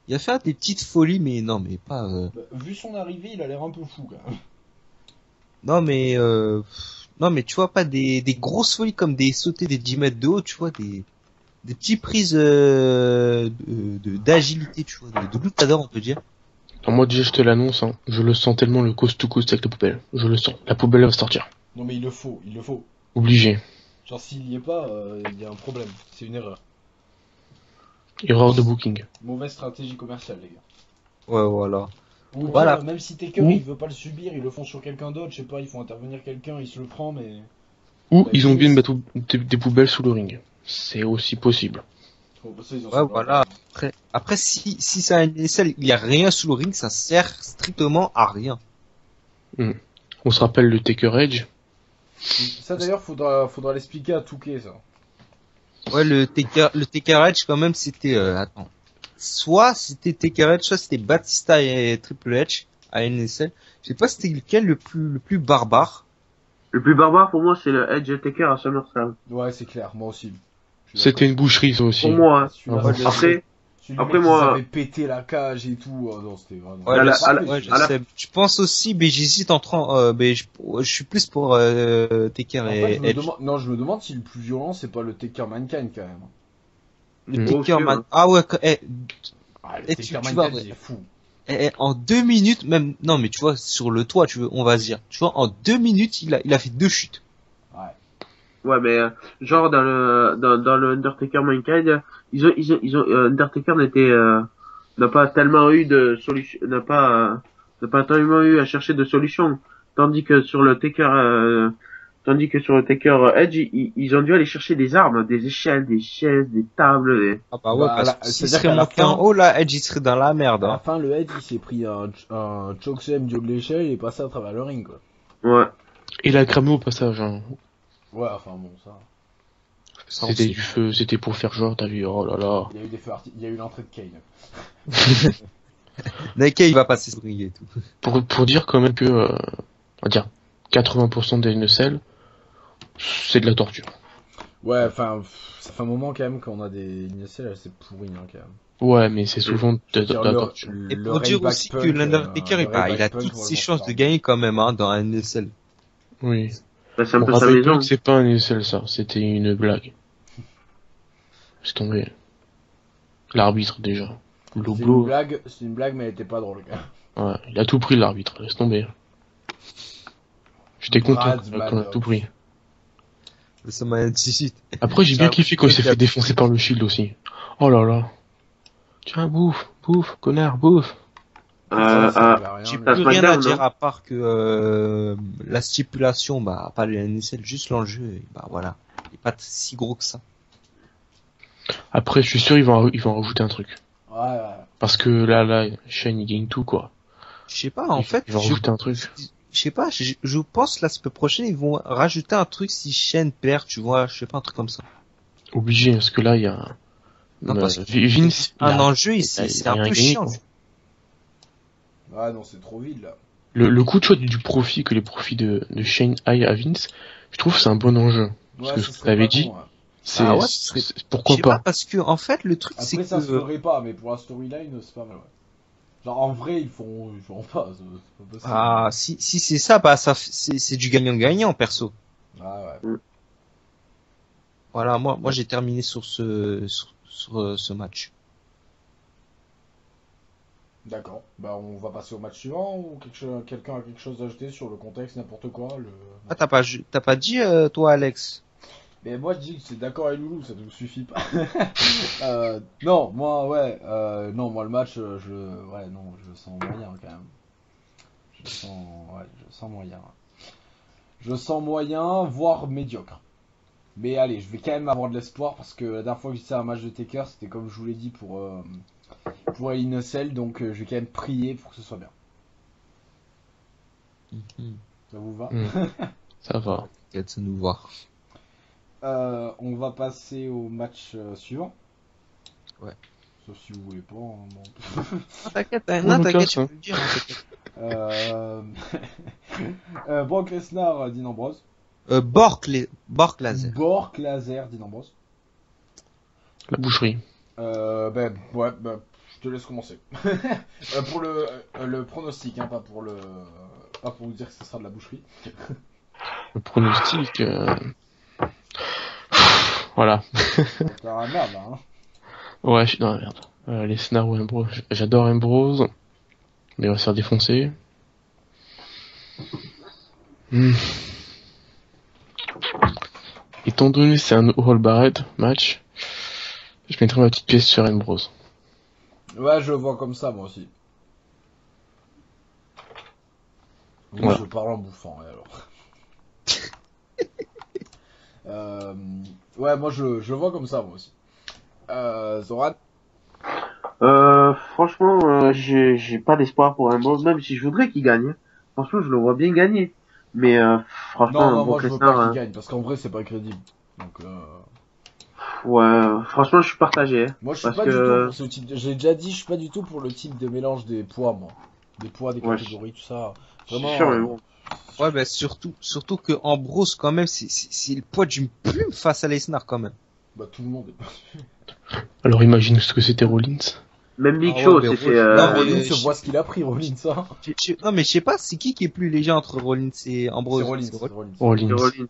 il a fait des petites folies, mais non, mais pas. Bah, vu son arrivée, il a l'air un peu fou quand même. Non, mais tu vois, pas des grosses folies comme des sauter des 10 mètres de haut, tu vois, des petites prises d'agilité, tu vois, de luttador, on peut dire. Alors moi déjà je te l'annonce, hein, je le sens tellement le coast to coast avec la poubelle. Je le sens. La poubelle va sortir. Non mais il le faut. Obligé. Genre s'il y est pas, il y a un problème. C'est une erreur. Erreur de booking. Mauvaise stratégie commerciale, les gars. Ouais, voilà. Ou Voilà. même si Taker il veut pas le subir, ils le font sur quelqu'un d'autre, je sais pas, ils font intervenir quelqu'un, il se le prend, mais... Ou Bah, ils ont oublié de mettre des poubelles sous le ring. C'est aussi possible. Bon, ça, ils en Ouais, sont pas voilà. encore. Après, si c'est un NSL, il y a rien sous le ring, ça sert strictement à rien. On se rappelle le Taker Edge. Ça d'ailleurs, faudra l'expliquer à Touquet, ça. Ouais, le Taker Edge, quand même, c'était, attends. Soit c'était Taker Edge, soit c'était Batista et Triple H à NSL. Je sais pas c'était lequel le plus barbare. Le plus barbare pour moi, c'est le Edge Taker à SummerSlam. Ouais, c'est clair, moi aussi. C'était une boucherie ça aussi. Pour moi, hein. Celui-là, Après, mec, moi- ils avaient pété la cage et tout. Oh, non, c'était vraiment... Ouais, À la- je sais, à la- ouais, je à la- sais. Je pense aussi, mais j'hésite entre, mais je suis plus pour Taker En et fait, Edge. je me demande si le plus violent, c'est pas le Taker Mankind, quand même. Le Bon, Taker ok, Man. ouais. Ah ouais, Ah, le Et Taker tu vas, Mankind, ouais. c'est fou. en 2 minutes, même, non, mais tu vois, sur le toit, on va se dire, tu vois, en 2 minutes, il a fait 2 chutes. Ouais, mais genre dans le Undertaker Mankind, ils ont Undertaker n'a pas tellement eu de solution, n'a pas tellement eu à chercher de solution, tandis que sur le Taker Edge, ils ont dû aller chercher des armes, des échelles, des chaises, des tables. Ah bah ouais, Bah, parce là, que s'il c'est-à-dire serait qu'à la monté fin- en haut, là, Edge, il serait dans la merde, À la hein. fin, le Edge, il s'est pris un chokeslam du haut de l'échelle et est passé à travers le ring, quoi. Ouais. Et il a cramé au passage. Hein. Ouais, enfin bon, ça... C'était du feu, c'était pour faire genre, t'as vu, oh là là. Il y a eu des feux il y a eu l'entrée de Kane. Nike, il va passer sur le ring et tout. Pour dire quand même que, on va dire, 80% des NSL, c'est de la torture. Ouais, enfin, ça fait un moment quand même qu'on a des NSL assez pourris, hein, quand même. Ouais, mais c'est souvent de la torture. Et pour dire aussi que l'Undertaker, il a toutes ses chances de gagner quand même, hein, dans un NSL. Oui. Bah, c'est un On peu sa rappelle maison. que c'est pas un NSL ça, c'était une blague. C'est tombé. L'arbitre déjà. Logo. C'est une blague, mais elle était pas drôle, quand même. Ouais, il a tout pris l'arbitre, laisse tomber. J'étais content Brad qu'on a tout pris. WrestleMania 18. Après, j'ai bien kiffé quand il s'est fait défoncer par le Shield aussi. Oh là là. Tiens, bouffe, connard, bouffe. Ça servait à rien, J'ai mais- T'as plus rien à SmackDown, dire non à part que la stipulation, bah pas le NSL, juste l'enjeu, et bah voilà, il est pas si gros que ça. Après, je suis sûr, ils vont en rajouter un truc. Ouais. Parce que là, Shane, il gagne tout, quoi. Je sais pas, en fait, Ils vont rajouter un truc. je sais pas, je pense la semaine prochaine ils vont rajouter un truc si Shane perd, tu vois, je sais pas, un truc comme ça. Obligé, parce que là, il y a... Non, parce que Vince, un enjeu, il c'est a un rien peu gagné, chiant. quoi. Ouais, non, c'est trop vide, là. Le coup de choix du profit, que les profits de Shane aillent à Vince, je trouve que c'est un bon enjeu. Parce Ouais, que ça ce que serait t'avais pas dit, con, ouais. c'est, Ah ouais, ce serait- c'est- Je pourquoi sais pas, pas? parce que, en fait, le truc, c'est Après, ça se que, ferait pas, mais pour la storyline, c'est pas mal, ouais. Genre, en vrai, ils feront pas, c'est pas possible. ah, si c'est ça, bah, c'est du gagnant-gagnant, perso. Ah ouais. Voilà, moi, j'ai terminé sur ce match. D'accord. Bah, on va passer au match suivant, ou quelqu'un a quelque chose à ajouter sur le contexte, n'importe quoi, Ah, t'as pas dit, toi, Alex? Mais moi, je dis que c'est d'accord avec Loulou, ça ne vous suffit pas. Non, moi, ouais, non, moi, le match, ouais, non, je le sens moyen, quand même. Je le sens moyen. Je sens moyen, voire médiocre. Mais allez, je vais quand même avoir de l'espoir parce que la dernière fois que j'ai fait un match de Taker, c'était comme je vous l'ai dit pour Hell in a Cell, donc je vais quand même prier pour que ce soit bien. Ça vous va? Ça va. Peut-être nous voir. On va passer au match suivant. Ouais. Sauf si vous voulez pas. Hein, bon. T'inquiète, non, t'inquiète, tu tu peux le dire, hein, t'inquiète. Brock Lesnar, Dean Ambrose. Bork Laser. Bork Laser, Dean Ambrose. La boucherie. Ben, ouais, ben, je te laisse commencer. Pour le pronostic, hein, pas pour vous dire que ce sera de la boucherie. Le pronostic, voilà. C'est un merde, là, hein. Ouais, je suis dans la merde. Lesnar ou Ambrose. J'adore Ambrose. Mais il va se faire défoncer. Étant donné que c'est un All Barrett match, je mettrai ma petite pièce sur Ambrose. Ouais, je le vois comme ça, moi aussi. Oui, Voilà. je parle en bouffant, alors. Ouais, moi je le vois comme ça, moi aussi. Zoran? Franchement, j'ai pas d'espoir pour Ambrose, même si je voudrais qu'il gagne. Franchement, je le vois bien gagner. Mais franchement, Non, moi Brock je veux Lesnar, pas qu'il gagne, parce qu'en vrai c'est pas crédible. Donc, ouais, franchement, je suis partagé. Hein, moi je suis parce pas que du tout pour ce type j'ai déjà dit, je suis pas du tout pour le type de mélange des poids, moi. Des poids, des Ouais, catégories, tout ça. je suis Vraiment. sûr, mais bon. Ouais, bah, surtout que Ambrose, quand même, c'est le poids d'une plume face à Lesnar, quand même. Bah tout le monde est. Alors imagine ce que c'était Rollins. Même Big Ah ouais, Show, mais c'était. Non, mais- Rollins, je- je vois ce qu'il a pris, Rollins, ça. Non, mais je sais pas, c'est qui est plus léger entre Rollins et Ambrose? C'est Rollins, C'est c'est Rollins. Rollins. Rollins.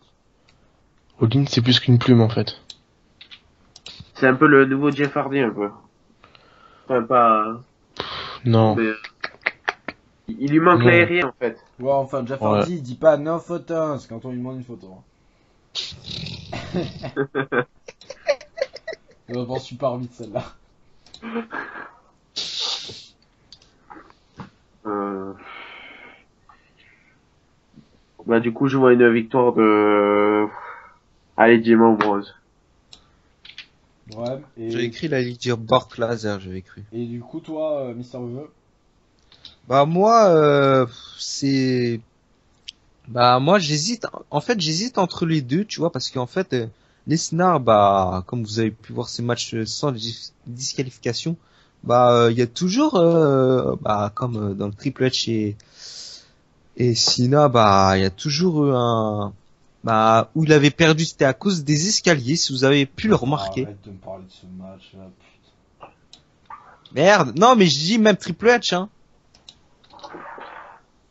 Rollins, c'est plus qu'une plume en fait. C'est un peu le nouveau Jeff Hardy, un peu. Enfin, pas. Non. Mais, il lui manque Non. l'aérien, en fait. Ouais, enfin, Jeff Ouais. Hardy, il dit pas no photos quand on lui demande une photo. Hein. Je m'en suis pas remis de celle-là. Bah, du coup, je vois une victoire de. Allez, Jim Ambrose. Ouais, J'ai écrit la ligne dire Bork Laser, j'avais écrit. et du coup, toi, Mister Veveux? Bah, moi, bah, moi, j'hésite. En fait, j'hésite entre les deux, tu vois, parce qu'en fait, Lesnar, bah, comme vous avez pu voir ces matchs sans disqualification, bah, il y a toujours, bah, comme dans le Triple H et Cena, bah, il y a toujours eu bah, où il avait perdu, c'était à cause des escaliers, si vous avez pu le remarquer. Arrête de me parler de ce match, là, putain. Merde, non, mais je dis même Triple H, hein.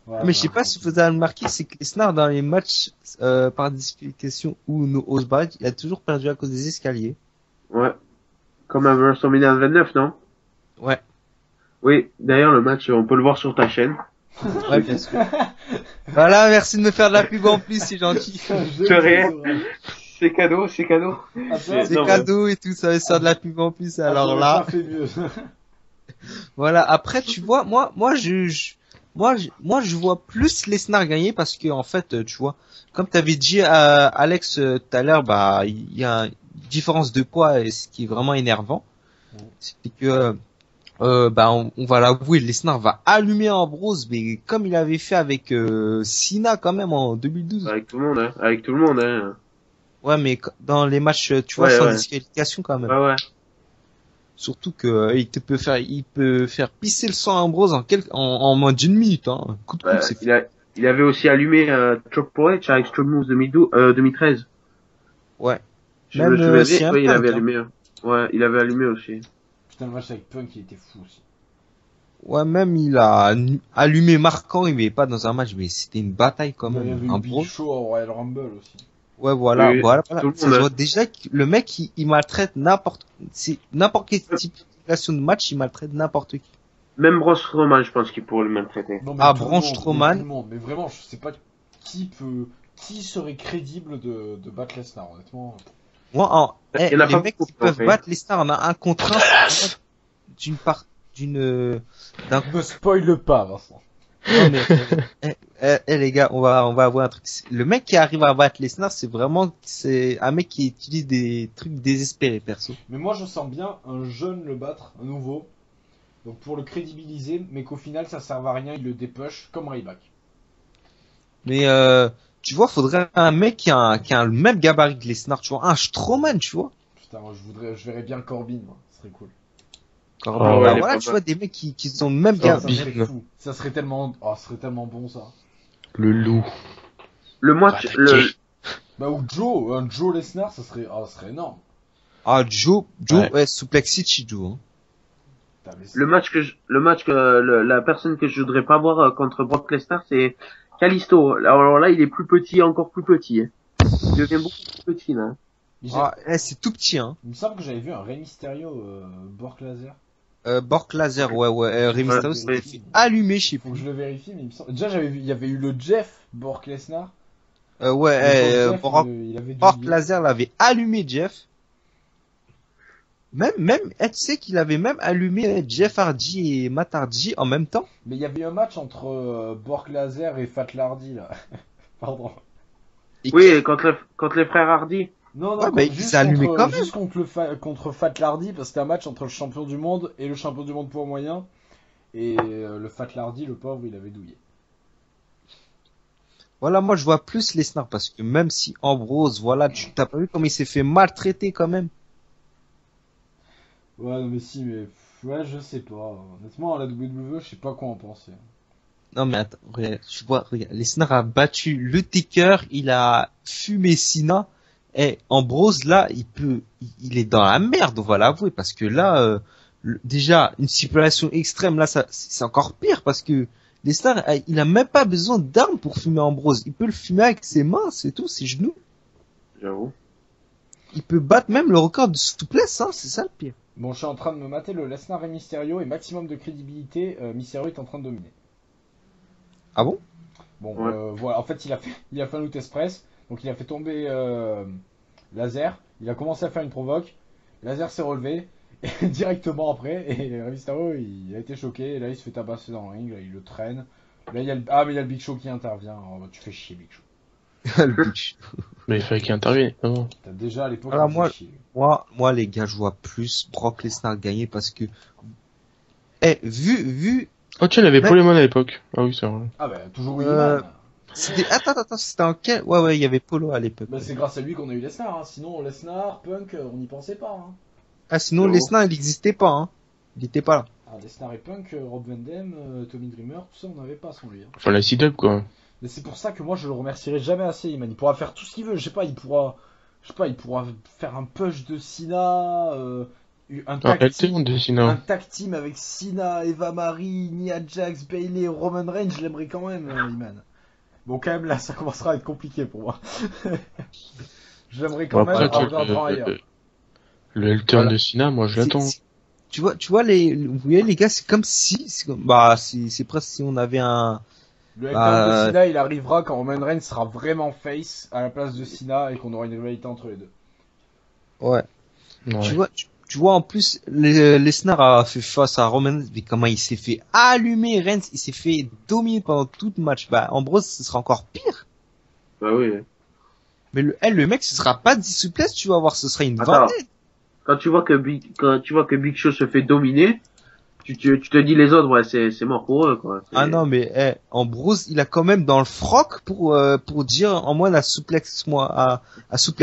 Ouais, Mais je sais pas si vous avez remarqué, c'est que Lesnar dans les matchs par disqualification ou no Osbad, il a toujours perdu à cause des escaliers. Ouais. Comme à WrestleMania 29, non? Ouais. Oui, d'ailleurs, le match, on peut le voir sur ta chaîne. Ouais, bien sûr. Voilà, merci de me faire de la pub en plus, c'est gentil. De rien. C'est cadeau, c'est cadeau. Ah, C'est- C'est non, cadeau et tout, ça va faire de la pub en plus. Alors j'aurais là, pas fait mieux. voilà. Après, tu vois, moi, je vois plus Lesnar gagner parce que en fait, tu vois, comme t'avais dit à Alex tout à l'heure, bah, il y a une différence de poids et ce qui est vraiment énervant, c'est que bah, on va l'avouer, Lesnar va allumer Ambrose, mais comme il avait fait avec Cena quand même en 2012. avec tout le monde, hein. Avec tout le monde, hein. Ouais, mais dans les matchs, tu vois, Ouais, sans ouais. disqualification quand même. Ouais, ouais. Surtout que il peut faire pisser le sang à Ambrose en moins d'une minute, hein. Coup de coude, Bah, c'est fait. il avait aussi allumé Triple H avec Extreme Moves 2013. Ouais. Je Même me souviens bien, CM ouais, il Punk, avait hein. allumé. Ouais, il avait allumé aussi. Putain, le match avec Punk, il était fou aussi. Ouais, même il a allumé Marquant, il n'est pas dans un match, mais c'était une bataille quand Il y même. avait eu Big Ambrose. Show au Royal Rumble aussi. Ouais, voilà, Oui, voilà. tout le Ça monde, se hein. voit déjà que le mec, il maltraite n'importe quelle stipulation de match, il maltraite n'importe qui. Même Braun Strowman, je pense qu'il pourrait le maltraiter. Non, Ah, tout le Braun monde, Strowman. tout le monde. Mais vraiment, je sais pas qui serait crédible de battre Lesnar, honnêtement. Moi, Il y en a les pas mecs beaucoup, qui peuvent en fait. battre les stars en un contre un, d'une part, d'un Ne spoil pas, Vincent. Non mais les gars, on va avoir un truc. Le mec qui arrive à battre Lesnar, c'est un mec qui utilise des trucs désespérés perso. Mais moi, je sens bien un jeune le battre, un nouveau. Donc pour le crédibiliser, mais qu'au final, ça sert à rien, il le dépush comme Ryback. Mais tu vois, faudrait un mec qui a le même gabarit que Lesnar, tu vois, un Strowman, tu vois. Putain, moi, je verrais bien Corbin, moi. Ce serait cool. Quand Ah ouais, bah il est voilà, pas tu mal. vois des mecs qui ont le même Ça gabarit. serait fou. Ça serait tellement, oh, ce serait tellement bon, ça. Le loup. Le match, Attaqué. Bah, ou Joe, un Joe Lesnar, ça serait énorme. Ah Joe, Ouais. ouais, Suplex City Joe. Hein. Putain, mais la personne que je voudrais pas voir contre Brock Lesnar, c'est Kalisto. Alors là, il est plus petit, encore plus petit. Hein. Il devient beaucoup plus petit, là. Ah, c'est tout petit, hein. Il me semble que j'avais vu un Rey Mysterio, Bork Laser. Bork Laser, ouais, Rey Mysterio Ouais, s'était ouais. fait allumer, je sais Faut que plus. je le vérifie, mais il me semble. Déjà, j'avais vu, il y avait eu le Jeff Bork Lesnar. Ouais, Le Jeff, Bork il avait Bork douillé. Laser l'avait allumé Jeff. Même, tu sais qu'il avait même allumé Jeff Hardy et Matt Hardy en même temps. Mais il y avait eu un match entre Bork Laser et Fat Lardy, là. Pardon. Et Oui, contre les frères Hardy. Non, Ouais, bah, il s'est allumé quand même. juste contre Fat Lardy, parce que c'était un match entre le champion du monde et le champion du monde poids moyen. Et le Fat Lardy, le pauvre, il avait douillé. voilà, moi je vois plus Lesnar parce que même si Ambrose, voilà, tu t'as pas vu comme il s'est fait maltraiter quand même. Ouais, non, mais si, mais ouais, je sais pas. Honnêtement, à la WWE, je sais pas quoi en penser. Non mais attends, regarde, Lesnar a battu le Taker, il a fumé Cena. Et Ambrose là, il est dans la merde, on va l'avouer, parce que là, déjà une stipulation extrême là, c'est encore pire parce que Lesnar, il a même pas besoin d'armes pour fumer Ambrose. Il peut le fumer avec ses mains, c'est tout, ses genoux. J'avoue. Il peut battre même le record de souplesse, hein, c'est ça le pire. Bon, je suis en train de me mater le Lesnar et Mysterio et maximum de crédibilité, Mysterio est en train de dominer. Ah bon? Bon, Ouais. voilà, en fait, il a fait un loot express, donc il a fait tomber Laser, il a commencé à faire une provoque, Laser s'est relevé, et directement après, et Mysterio, il a été choqué, et là, il se fait tabasser dans le ring, là, il le traîne. Là, il y a mais il y a le Big Show qui intervient. Oh, bah, tu fais chier, Big Show. Le bitch. Mais il fallait qu'il intervienne. Non. T'as déjà à l'époque, Alors, il moi- fait chier. Moi, les gars, je vois plus Brock Lesnar gagner parce que, vu, Oh tiens, il avait Mais- Poleman à l'époque. Ah oui, c'est vrai. Ah bah, toujours Euh, Heyman. attends, c'était en quel, ouais, il y avait Polo à l'époque. Bah, c'est grâce à lui qu'on a eu Lesnar, hein. Sinon Lesnar, Punk, on n'y pensait pas. Hein. Ah, sinon, Non. Lesnar, il n'existait pas, hein. Il était pas là. Ah, Lesnar et Punk, Rob Van Dam, Tommy Dreamer, tout ça, on n'avait pas sans lui. Hein. Enfin, la C-Dub, quoi. Mais c'est pour ça que moi je le remercierai jamais assez, Heyman. Il pourra faire tout ce qu'il veut. Je sais pas, il pourra faire un push de Cena, un Un tag LT, team, on dessine un. tag team avec Cena, Eva Marie, Nia Jax, Bayley, Roman Reigns. Je l'aimerais quand même, Heyman. Bon, quand même là, ça commencera à être compliqué pour moi. Je l'aimerais quand Bon, même après, avoir un rang ailleurs. le LT1 Voilà. de Sina, moi, je l'attends. Tu vois, vous voyez, les gars, c'est comme si, c'est presque si on avait un Le Hellcat de Cena, il arrivera quand Roman Reigns sera vraiment face à la place de Cena et qu'on aura une rivalité entre les deux. Ouais. Ouais. Tu vois, en plus, Lesnar a fait face à Roman Reigns, mais comment il s'est fait allumer, Reigns, il s'est fait dominer pendant tout le match. Bah, Ambrose, ce sera encore pire. Bah oui. Mais le mec, ce sera pas 10 souplesses, tu vas voir, ce sera une Attends. vingtaine. Quand tu vois que Big Show se fait dominer, tu te dis les autres, ouais, c'est mort pour eux, quoi. Ah non, mais, Ambrose, il a quand même dans le froc pour dire, en moins, à Suplex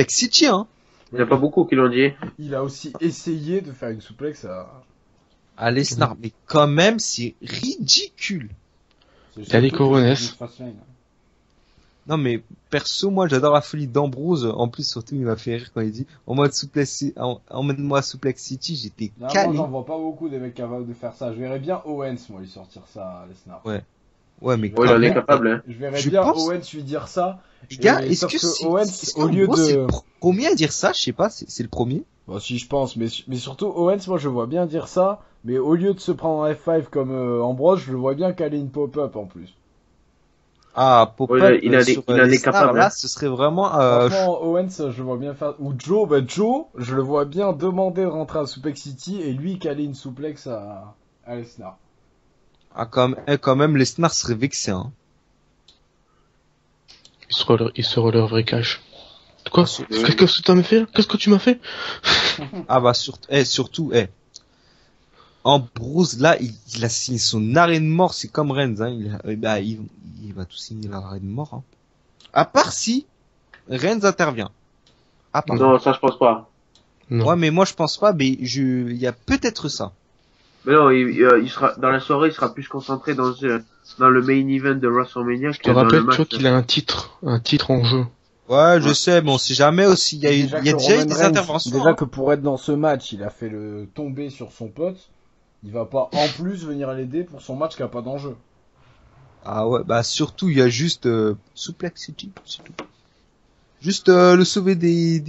City, hein. Il n'y a pas beaucoup qui l'ont dit. Il a aussi essayé de faire une souplex À Lesnar, mais quand même, c'est ridicule. Il y a les Corones. Non, mais perso, moi, j'adore la folie d'Ambrose. En plus, surtout, il m'a fait rire quand il dit, emmène-moi à Suplex City, j'étais Moi, calé. j'en vois pas beaucoup des mecs capables de faire ça. Je verrais bien Owens, moi, lui sortir ça à Lesnar. Ouais. Ouais, mais Ouais, il en est capable, hein. Je verrais Je bien pense- Owens lui dire ça. Les gars, Et est-ce sauf que que Owens, est-ce au lieu qu'Ambrose, c'est de... le premier à dire ça? Je sais pas, c'est le premier. Bon, si, je pense, mais surtout Owens, moi, je vois bien dire ça. Mais au lieu de se prendre un F5 comme Ambrose, je le vois bien caler une pop-up en plus. Ah, pop-up Ouais, il a sur il en est Lesnar, capable, là, hein. ce serait vraiment, Franchement, Owens, je le vois bien faire... Ou Joe, Joe, je le vois bien demander de rentrer à Suplex City et lui caler une souplex à Lesnar. quand même, Lesnar serait vexé, hein. Il se relèverait cash. Quoi? Ah, Qu'est-ce que tu m'as fait là? Qu'est-ce que tu m'as fait? Ah bah surtout, Ambrose là, il a signé son arrêt de mort, c'est comme Reigns, hein. Il va tout signer l'arrêt de mort, hein. À part si Reigns intervient. À part. Non, ça, je pense pas. Non. Ouais, mais moi je pense pas, mais il y a peut-être ça. Mais non, il sera, dans la soirée, il sera plus concentré dans le main event de WrestleMania Je que te dans le rappelle, tu match. vois qu'il a un titre en jeu. Ouais, je sais, mais on sait jamais aussi. Il y a Déjà déjà que eu Roman des Reigns, interventions. Déjà hein. que pour être dans ce match, il a fait le tomber sur son pote. Il va pas en plus venir l'aider pour son match qui a pas d'enjeu. Ah ouais, bah surtout il y a juste Suplex City, c'est tout. Juste le sauver des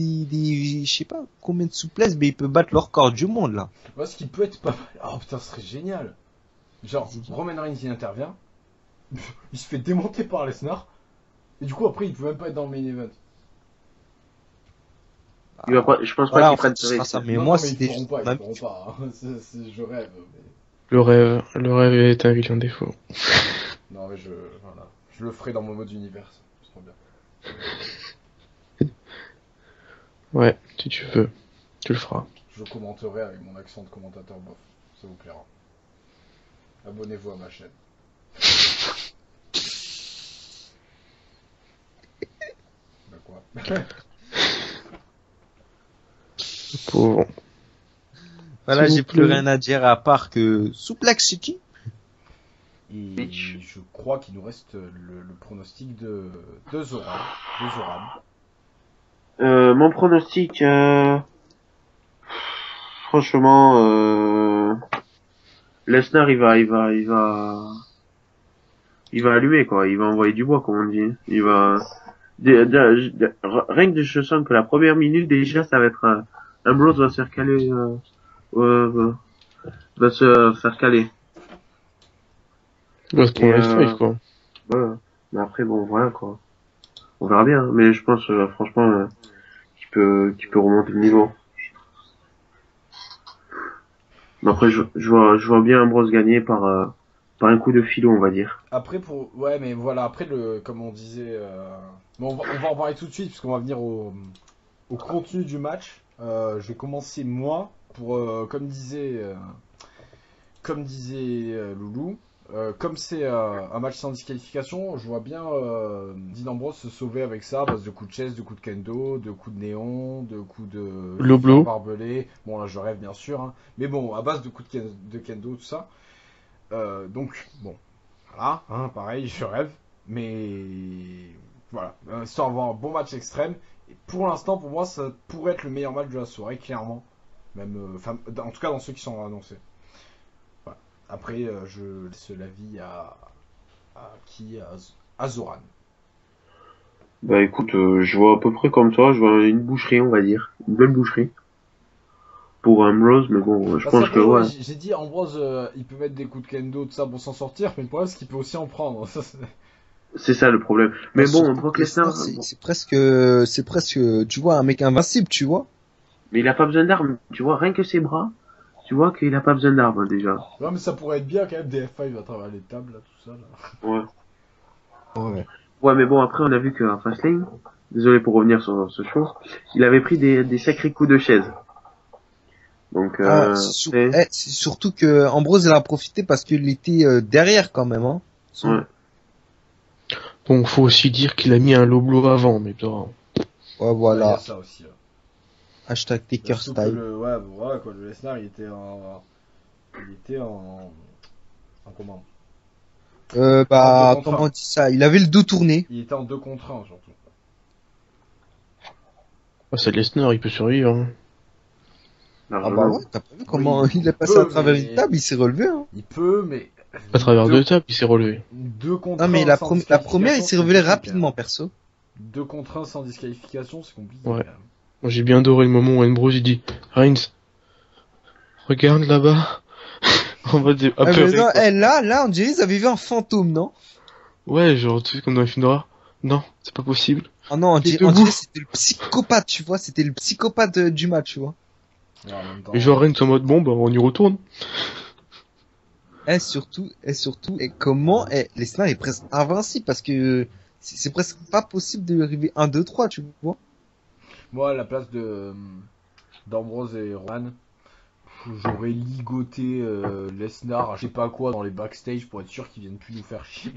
je sais pas combien de souplesses, mais il peut battre le record du monde là. Moi, ce qui peut être pas mal. Oh putain, ce serait génial. Genre, Roman Reigns il intervient. Il se fait démonter par Lesnar. Et du coup, après, il peut même pas être dans le main event. Il va pas, je pense Voilà, pas en qu'il prenne fait, ce sera ça. Mais Non, moi, non, mais c'était ils pourront pas, juste ils pourront pas. hein. Je rêve. Mais... Le rêve est un vilain défaut. Non, mais voilà. Je le ferai dans mon mode univers. C'est trop bien. Ouais, si tu veux, tu le feras. Je commenterai avec mon accent de commentateur bof. Ça vous plaira. Abonnez-vous à ma chaîne. Bah quoi. Pauvre. Voilà, S'il j'ai vous plus plaît. rien à dire à part que Suplex City. Et Bitch. je crois qu'il nous reste le pronostic de Zoran. Mon pronostic, franchement, Lesnar, il va allumer, quoi. Il va envoyer du bois, comme on dit. Il va, rien que je sens que la première minute, déjà, ça va être, Ambrose va se faire caler, va se faire caler. Il va se prendre Et, un F5, quoi. Voilà. Mais après, bon, voilà, quoi. On verra bien. Mais je pense, franchement, qu'il peut remonter le niveau. Mais après, je vois bien Ambrose gagner par un coup de filot, on va dire. Après ouais, mais voilà, après comme on disait, bon, on va en parler tout de suite puisqu'on va venir au contenu du match. Je vais commencer moi pour comme disait Loulou. Comme c'est un match sans disqualification, je vois bien Dean Ambrose se sauver avec ça à base de coups de chaise, de coups de kendo, de coups de néon, de coups de Low-blow. barbelé. Bon là je rêve bien sûr, hein. Mais bon à base de coups de kendo tout ça. Donc bon, voilà, hein, pareil je rêve, mais voilà, histoire d'avoir un bon match extrême. Et pour l'instant pour moi ça pourrait être le meilleur match de la soirée clairement, même, en tout cas dans ceux qui sont annoncés. Après, je laisse l'avis à Zoran. Bah écoute, je vois à peu près comme toi, je vois une boucherie, on va dire. Une belle boucherie. Pour Ambrose, mais bon, je Parce pense qu'après, que ouais. j'ai dit Ambrose, il peut mettre des coups de kendo, tout ça pour s'en sortir, mais le problème c'est qu'il peut aussi en prendre. Ça, C'est ça le problème. Mais bon, Surtout Brock que Lesnar, c'est presque, tu vois, un mec invincible, tu vois. mais il a pas besoin d'armes, tu vois, rien que ses bras, tu vois qu'il a pas besoin d'armes déjà. Ouais, mais ça pourrait être bien quand même des F5 à travers les tables, là, tout ça, là. Ouais. Ouais. Ouais, mais bon, après on a vu qu'en Fastlane, désolé pour revenir sur ce show, il avait pris des sacrés coups de chaise. Donc, Ah, après, c'est surtout que Ambrose elle a profité parce qu'il était derrière quand même, hein. ouais. Bon, faut aussi dire qu'il a mis un low blow avant, mais bon. Ouais, Ouais, il y a voilà. ça aussi, là. Hashtag Bah, Taker surtout que style. ouais, voilà, quoi, le Lesnar, il était en... En comment? En deux contre Comment on un. dit ça? Il avait le dos tourné. Il était en 2 contre 1, surtout. Ah, c'est Lesnar, il peut survivre. Hein. Ah bah Largement. ouais, t'as pas vu comment Oui, il est passé peut, à travers mais- une table, il s'est relevé, hein. Il peut, mais... À travers deux, deux tables, il s'est relevé. 2 contre Non mais 1 sans la première, il disqualification, s'est c'est révélé compliqué, rapidement, quand même. perso. 2 contre 1 sans disqualification, c'est compliqué, Ouais. quand même. Moi, j'ai bien adoré le moment où Ambrose il dit Reigns, regarde là-bas. En mode à Ah mais pleurer, non, quoi. là, on dirait qu'ils avaient vu un fantôme, non? Ouais, genre, tu sais, comme dans les films d'horreur. Non, c'est pas possible. Ah non, Il est on debout. dirait que c'était le psychopathe, tu vois, c'était le psychopathe du match, tu vois. Et en même temps... Et genre, Reigns en mode bon, bah, on y retourne. Et comment, Lesnar est presque invincible parce que c'est presque pas possible de lui arriver 1, 2, 3, tu vois. Moi, à la place de d'Ambrose et Roman, j'aurais ligoté Lesnar, je sais pas quoi, dans les backstage pour être sûr qu'ils viennent plus nous faire chier.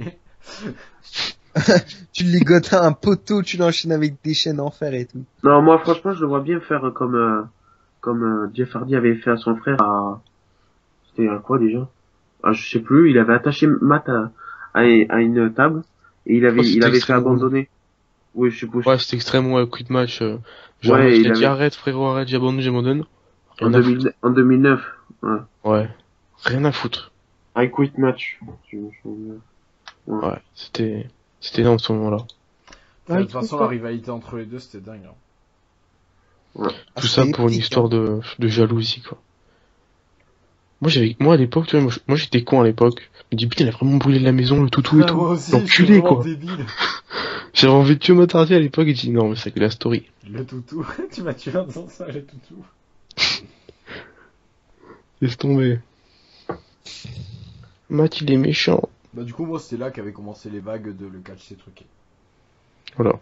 Tu ligotes un poteau, tu l'enchaînes avec des chaînes en fer et tout. Non, moi, franchement, je le vois bien faire comme Jeff Hardy avait fait à son frère c'était à quoi déjà? Ah, je sais plus, il avait attaché Matt à une table et Oh, il c'était avait fait extrêmement drôle. abandonner. Oui, je sais plus. Ouais, c'était extrêmement quick match. Genre, Ouais, match, il il a dit avait arrête, frérot, arrête, j'abandonne. en Rien à foutre. 2000, en 2009. Ouais. Ouais, rien à foutre. I quit match. Ouais, c'était énorme ce moment-là. De toute façon, la rivalité entre les deux, c'était dingue. Hein. Ouais. Tout ça pour une histoire de jalousie, quoi. Moi à l'époque, tu vois, moi j'étais con à l'époque. Je me dis putain, il a vraiment brûlé la maison, le toutou et Ah, tout. moi aussi, L'enculé, c'est vraiment quoi. débile. J'avais envie de tuer Matardi à l'époque et j'ai dit non, mais c'est que la story. Le toutou, tu m'as tué en disant ça, le toutou. Laisse tomber. Matt, il est méchant. Bah, du coup, moi, c'était là qu'avaient commencé les vagues de le catch c'est truqué. Voilà.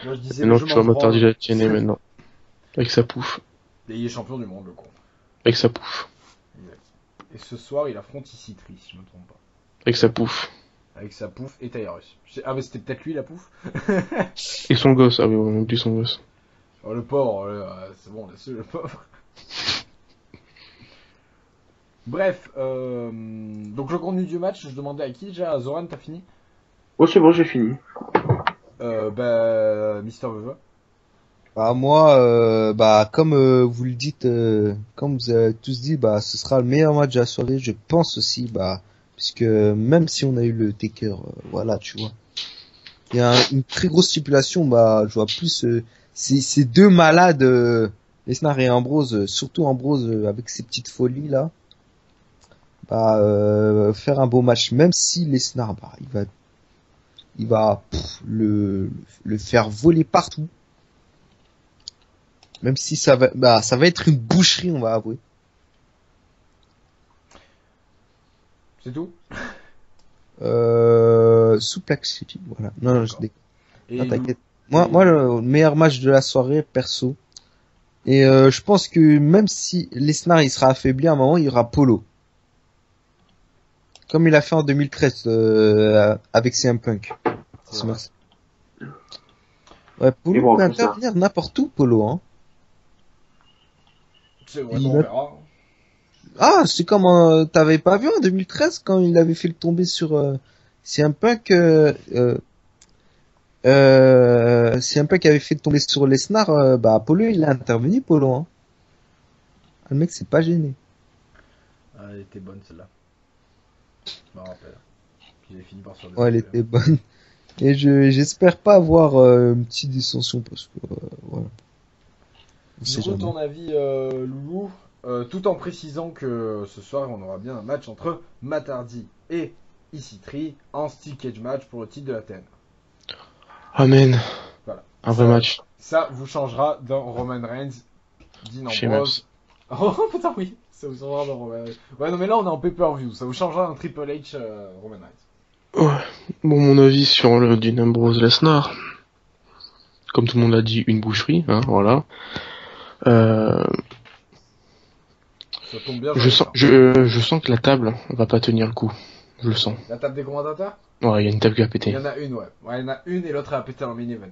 Moi, je disais, Maintenant, je tu vois m'en Matardi branle. la tienne maintenant. Avec sa pouffe. Et il est champion du monde, le con. Avec sa pouffe. Exact. Et ce soir, il affronte Issitri, si je me trompe pas. Avec sa pouffe. Avec sa pouffe et Tyrus. Ah, mais c'était peut-être lui, la pouffe. Et son gosse. Ah oui, on oublie son gosse. Oh, le pauvre, c'est bon, laisse-le, le pauvre. Bref, donc le contenu du match, je demandais à qui déjà? Zoran, t'as fini? Oh, c'est bon, j'ai fini. Mister Veva. Bah moi, comme vous le dites, comme vous avez tous dit, bah ce sera le meilleur match de la soirée. Je pense aussi, bah puisque même si on a eu le Taker, voilà, tu vois, il y a une très grosse stipulation. Bah je vois plus ces deux malades, Lesnar et Ambrose, surtout Ambrose avec ses petites folies là, bah faire un beau match. Même si Lesnar, bah il va le faire voler partout. Même si ça va être une boucherie, on va avouer. C'est tout? Suplex City, voilà. Non, je déconne. Et Non, t'inquiète. Moi, le meilleur match de la soirée, perso. Et je pense que même si Lesnar il sera affaibli à un moment, il y aura Polo. Comme il a fait en 2013 avec CM Punk. C'est vrai. Ouais, Et Polo bon, peut après ça. intervenir n'importe où, Polo, hein. C'est vrai, Il on a- verra. Ah, c'est comme t'avais pas vu en 2013 quand il avait fait le tomber sur CM Punk. CM Punk avait fait tomber sur Lesnar. Bah Apollo il a intervenu, Polo. Hein. Ah, le mec c'est pas gêné. Ah, elle était bonne celle-là. Je me rappelle. Puis j'ai fini par sur Ouais, elle était bonne. Et j'espère pas avoir une petite dissension parce que voilà. On Du sait coup, jamais. ton avis, Loulou, tout en précisant que ce soir, on aura bien un match entre Matt Hardy et Issitri en steel cage match pour le titre de la TN. Amen. Voilà. Un vrai match. Ça vous changera dans Roman Reigns, Dean Chez Ambrose. Oh putain, oui, ça vous changera dans Roman Reigns. Ouais, non, mais là on est en pay-per-view, ça vous changera dans Triple H Roman Reigns. Ouais. Bon, mon avis sur le Dean Ambrose Lesnar. Comme tout le monde l'a dit, une boucherie, hein, voilà. Ça tombe bien, Je j'en ai sens, pas. je sens que la table va pas tenir le coup. Je le sens. La table des commentateurs. Ouais, il y a une table qui a Il pété. y en a une, ouais. Ouais, il y en a une et l'autre a pété dans le main event.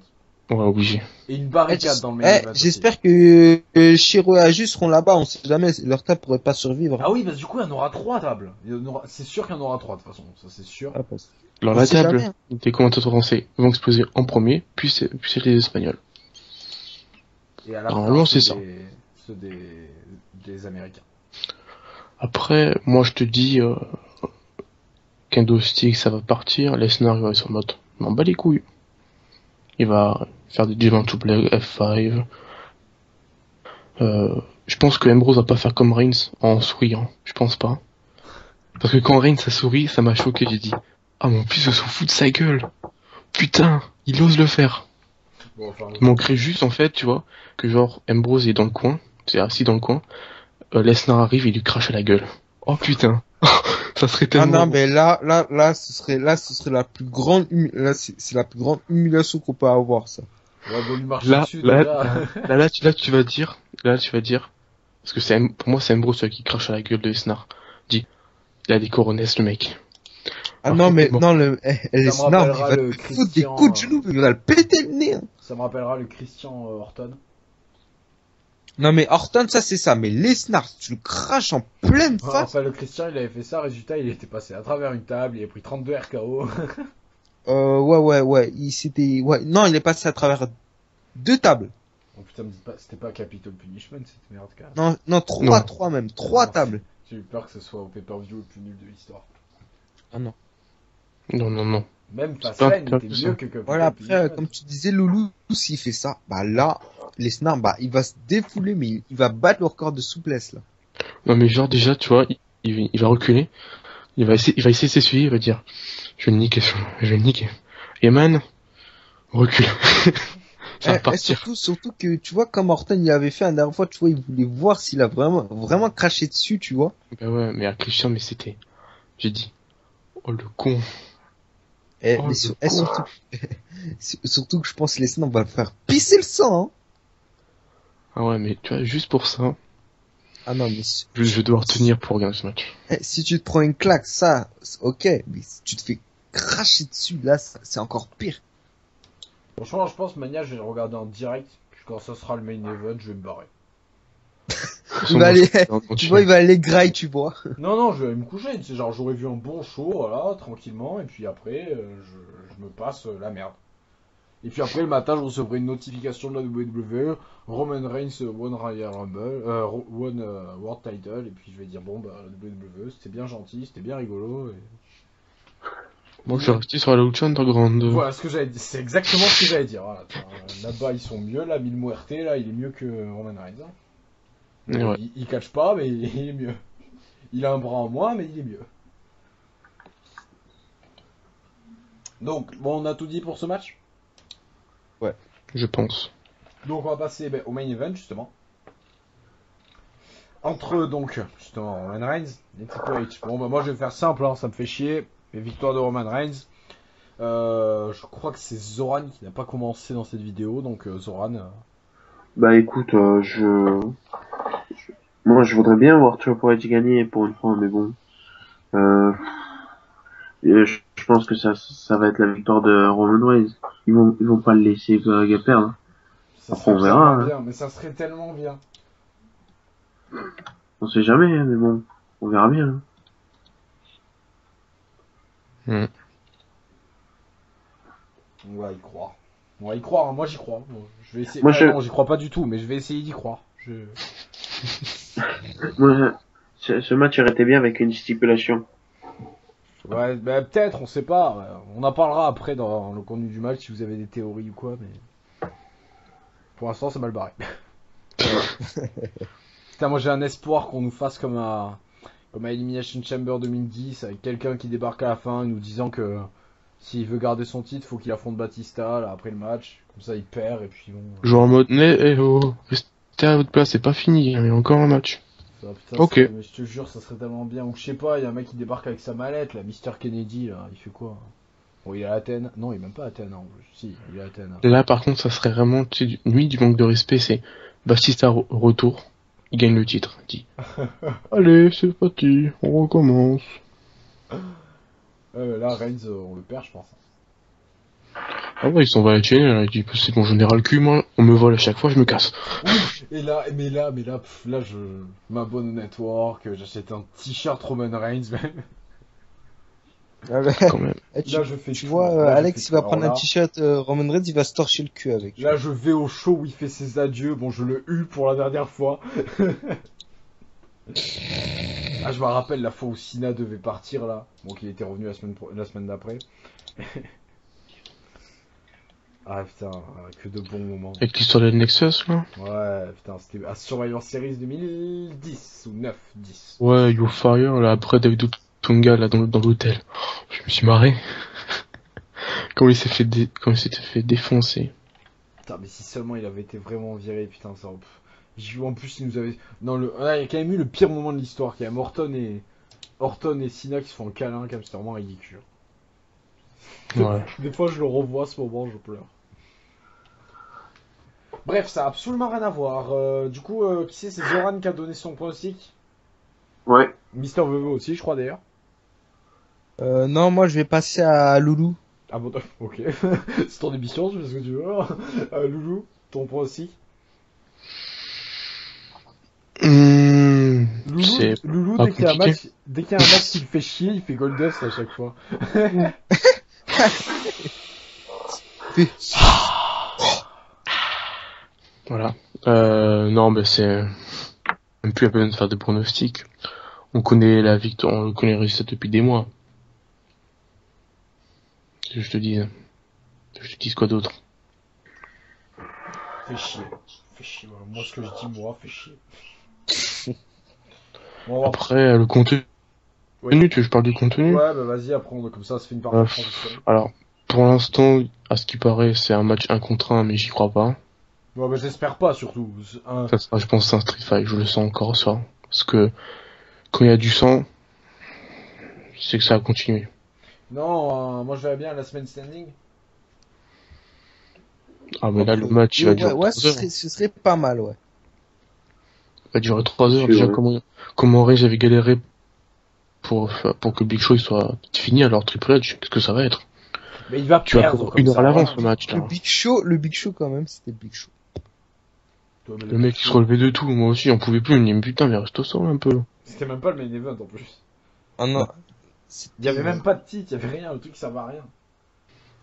Ouais, obligé. Et une barricade dans le main event. J'espère que Shiro et Ajus seront là-bas, on sait jamais, leur table pourrait pas survivre. Ah oui, parce que du coup, il y en aura 3 tables. C'est sûr qu'il y en aura 3 de toute façon, ça c'est sûr. Ah, Alors on la sait table jamais, hein. des commentateurs français vont exploser en premier, puis c'est les Espagnols. Et à la Normalement, fin, c'est ça. Ceux des Américains. Après, moi je te dis, Kendo Stick ça va partir, Lesnar il va être sur le mode, m'en bats les couilles. Il va faire des G20 Play F5. Je pense que Ambrose va pas faire comme Reigns en souriant. Je pense pas. Parce que quand Reigns a souri, ça m'a choqué, j'ai dit, ah mon fils se fout de sa gueule. Putain, il ose le faire. Bon, enfin, Il manquerait juste en fait, tu vois, que genre Ambrose est dans le coin, c'est assis dans le coin, Lesnar arrive et il lui crache à la gueule. Oh putain, ça serait Ah tellement... non, mais là, ce serait la plus grande, c'est la plus grande humiliation qu'on peut avoir, ça. ouais, bon, lui marcher Là, dessus déjà. là, tu vas dire, parce que pour moi c'est Ambrose qui crache à la gueule de Lesnar. Dit, il a des coronesses le mec. Ah Alors, non, mais bon. non, Ça me non, il rappellera va le te foutre des Christian, coups de genoux, il va le péter le nez, hein. Ça me rappellera le Christian Orton. Non, mais Orton, ça c'est ça, mais Lesnar, tu le craches en pleine Ouais, face. enfin, le Christian, il avait fait ça, résultat, il était passé à travers une table, il a pris 32 RKO. Ouais, non, il est passé à travers 2 tables. Oh putain, me dites pas, c'était pas Capital Punishment, cette merde, quand même. Non, Non. 3 même, 3 Non, tables. J'ai eu peur que ce soit au pay-per-view le plus nul de l'histoire. Ah non. Non. Même pas Fastlane peur était que ça. mieux que Capital Voilà, après, Punishment. comme tu disais, Loulou, s'il fait ça, bah là, Lesnar, bah, il va se défouler, mais il va battre le record de souplesse, là. Non mais genre déjà, tu vois, il va reculer, il va essayer de s'essuyer, il va dire, je vais le niquer, Et man, recule. Ça va partir. Surtout que, tu vois, comme Orton, il avait fait la dernière fois, tu vois, il voulait voir s'il a vraiment craché dessus, tu vois. Bah ouais, mais à Christian, mais c'était, j'ai dit, oh le con. Et, Oh, mais le surtout, surtout que je pense que Lesnar va le faire pisser le sang, hein. Ah ouais, mais tu vois, juste pour ça, Ah non, mais je vais devoir tenir pour gagner ce match. si tu te prends une claque, ça, ok, mais si tu te fais cracher dessus, là, c'est encore pire. Franchement, je pense Mania, je vais le regarder en direct. Puis quand ça sera le main event, je vais me barrer. Il va aller, Non, tu vois, il va aller graille, tu vois. Non, je vais me coucher. C'est genre, j'aurais vu un bon show, voilà, tranquillement. Et puis après, je me passe la merde. Et puis après, le matin, je recevrai une notification de la WWE. Roman Reigns One Royal Rumble, One World Title. Et puis je vais dire, bon, bah, la WWE, c'était bien gentil, c'était bien rigolo. Et... Moi, je suis resté sur la lucha underground. Voilà ce que j'allais dire. C'est exactement ce que j'allais dire. Voilà, là-bas, ils sont mieux. Là, Mil Muerte, là, il est mieux que Roman Reigns. Hein. Et ouais. Il catch pas, mais il est mieux. Il a un bras en moins, mais il est mieux. Donc, bon, on a tout dit pour ce match. Je pense. Donc, on va passer au main event, justement. Entre, donc, justement, Roman Reigns et Triple H. Bon, bah, moi, je vais faire simple, hein, ça me fait chier. Les victoires de Roman Reigns. Je crois que c'est Zoran qui n'a pas commencé dans cette vidéo, donc Zoran. Bah écoute, moi je voudrais bien voir Triple H gagner pour une fois, mais bon. Je pense que ça va être la victoire de Roman Reigns. Ils vont pas le laisser perdre. Ça Après, on serait verra, tellement hein. bien, mais ça serait tellement bien. On sait jamais, hein, mais bon, on verra bien. Hein. On va y croire. On va y croire, hein. Moi j'y crois. Bon, je vais essayer. Moi, Non, j'y crois pas du tout, mais je vais essayer d'y croire. Moi, ce match aurait été bien avec une stipulation. Ouais, bah, peut-être, on sait pas. Ouais. On en parlera après dans le contenu du match si vous avez des théories ou quoi, mais. Pour l'instant, c'est mal barré. Putain, moi j'ai un espoir qu'on nous fasse comme à Elimination Chamber 2010 avec quelqu'un qui débarque à la fin nous disant que S'il veut garder son titre, faut qu'il affronte Batista là, après le match. Comme ça, il perd et puis bon. Genre en mode, eh oh, restez à votre place, c'est pas fini, il y a encore un match. Ça, putain, Ok. mais je te jure, ça serait tellement bien. Ou je sais pas, il y a un mec qui débarque avec sa mallette, là, Mr. Kennedy, là, il fait quoi? Bon, il est à Athènes. Non, il est même pas à Athènes, hein. Si, il est à Athènes. Là, par contre, ça serait vraiment, tu sais, lui, du manque de respect, c'est Batista retour, il gagne le titre. Il dit, allez, c'est parti, on recommence. Là, Reigns, on le perd, je pense. Ah ouais, ils s'en va à la chaîne, là, il dit, c'est bon, j'en ai ras le cul, moi, on me vole à chaque fois, je me casse. Et là, là, je m'abonne au network, j'achète un t-shirt Roman Reigns, même. Ah ouais. Quand même. Eh, tu Là, je fais tu tout. vois, Là, je Alex, fais il va tout. prendre Alors un là- t-shirt Roman Reigns, il va se torcher le cul avec. Là, je vais au show où il fait ses adieux. Bon, je le hue pour la dernière fois. Ah, je me rappelle la fois où Cena devait partir là. Bon, qu'il était revenu la semaine d'après. Ah putain, que de bons moments. Avec l'histoire de Nexus, là. Ouais, putain, c'était à Survivor Series 2010 ou 9, 10. Ouais, You Fire, là, après David Otunga, là, dans l'hôtel. Je me suis marré. Quand il s'était fait défoncer. Putain, mais si seulement il avait été vraiment viré, putain, ça. En plus, il nous avait. Non, il y a quand même eu le pire moment de l'histoire, qui est Orton et Cena qui se font un câlin, comme c'était vraiment ridicule. Ouais. Des fois, je le revois ce moment, je pleure. Bref, ça a absolument rien à voir. Du coup, qui c'est Zoran qui a donné son pronostic. Ouais. Mister Veve aussi, je crois d'ailleurs. Non, moi, je vais passer à Loulou. Ah bon, ok. C'est ton émission, tu fais ce que tu veux. Loulou, ton pronostic. Loulou, pas dès qu'il y a un compliqué. match, qui le fait chier, il fait Goldust à chaque fois. Voilà. Non, mais c'est même plus la peine de faire des pronostics. On connaît la victoire, on connaît le résultat depuis des mois. Que je te dis, je te dis quoi d'autre. Fais chier. Fais chier, voilà. Moi, ce que je dis, moi, fais chier. Bon, on va- Après, le contenu, Oui. tu veux que je parle du contenu? Ouais, bah vas-y, après, comme ça se fait une partie de transition. Alors, pour l'instant, à ce qui paraît, c'est un match 1 contre 1, mais j'y crois pas. Ouais, bah j'espère pas, surtout. Ça sera, je pense, un street fight, je le sens encore, ça. Parce que, quand il y a du sang, c'est que ça va continuer. Non, moi je verrais bien la semaine standing. Ah, mais là, le match, il va durer Ouais, 3 heures. ce serait pas mal, ouais. Il va durer 3 heures. C'est Déjà, vrai. comment Ray j'avais galéré pour que Big Show il soit fini, alors Triple H, qu'est-ce que ça va être? Mais il va Tu vas perdre pour comme 1 heure ça, à l'avance, voilà. le match, là. Le Big Show quand même, c'était Big Show. Toi, mais Le mec, il se relevait de tout, moi aussi, j'en pouvais plus, il me dit, putain, mais reste au sol un peu. C'était même pas le main event en plus. Ah non. Il y avait même pas de titre, il y avait rien, le truc ça va à rien.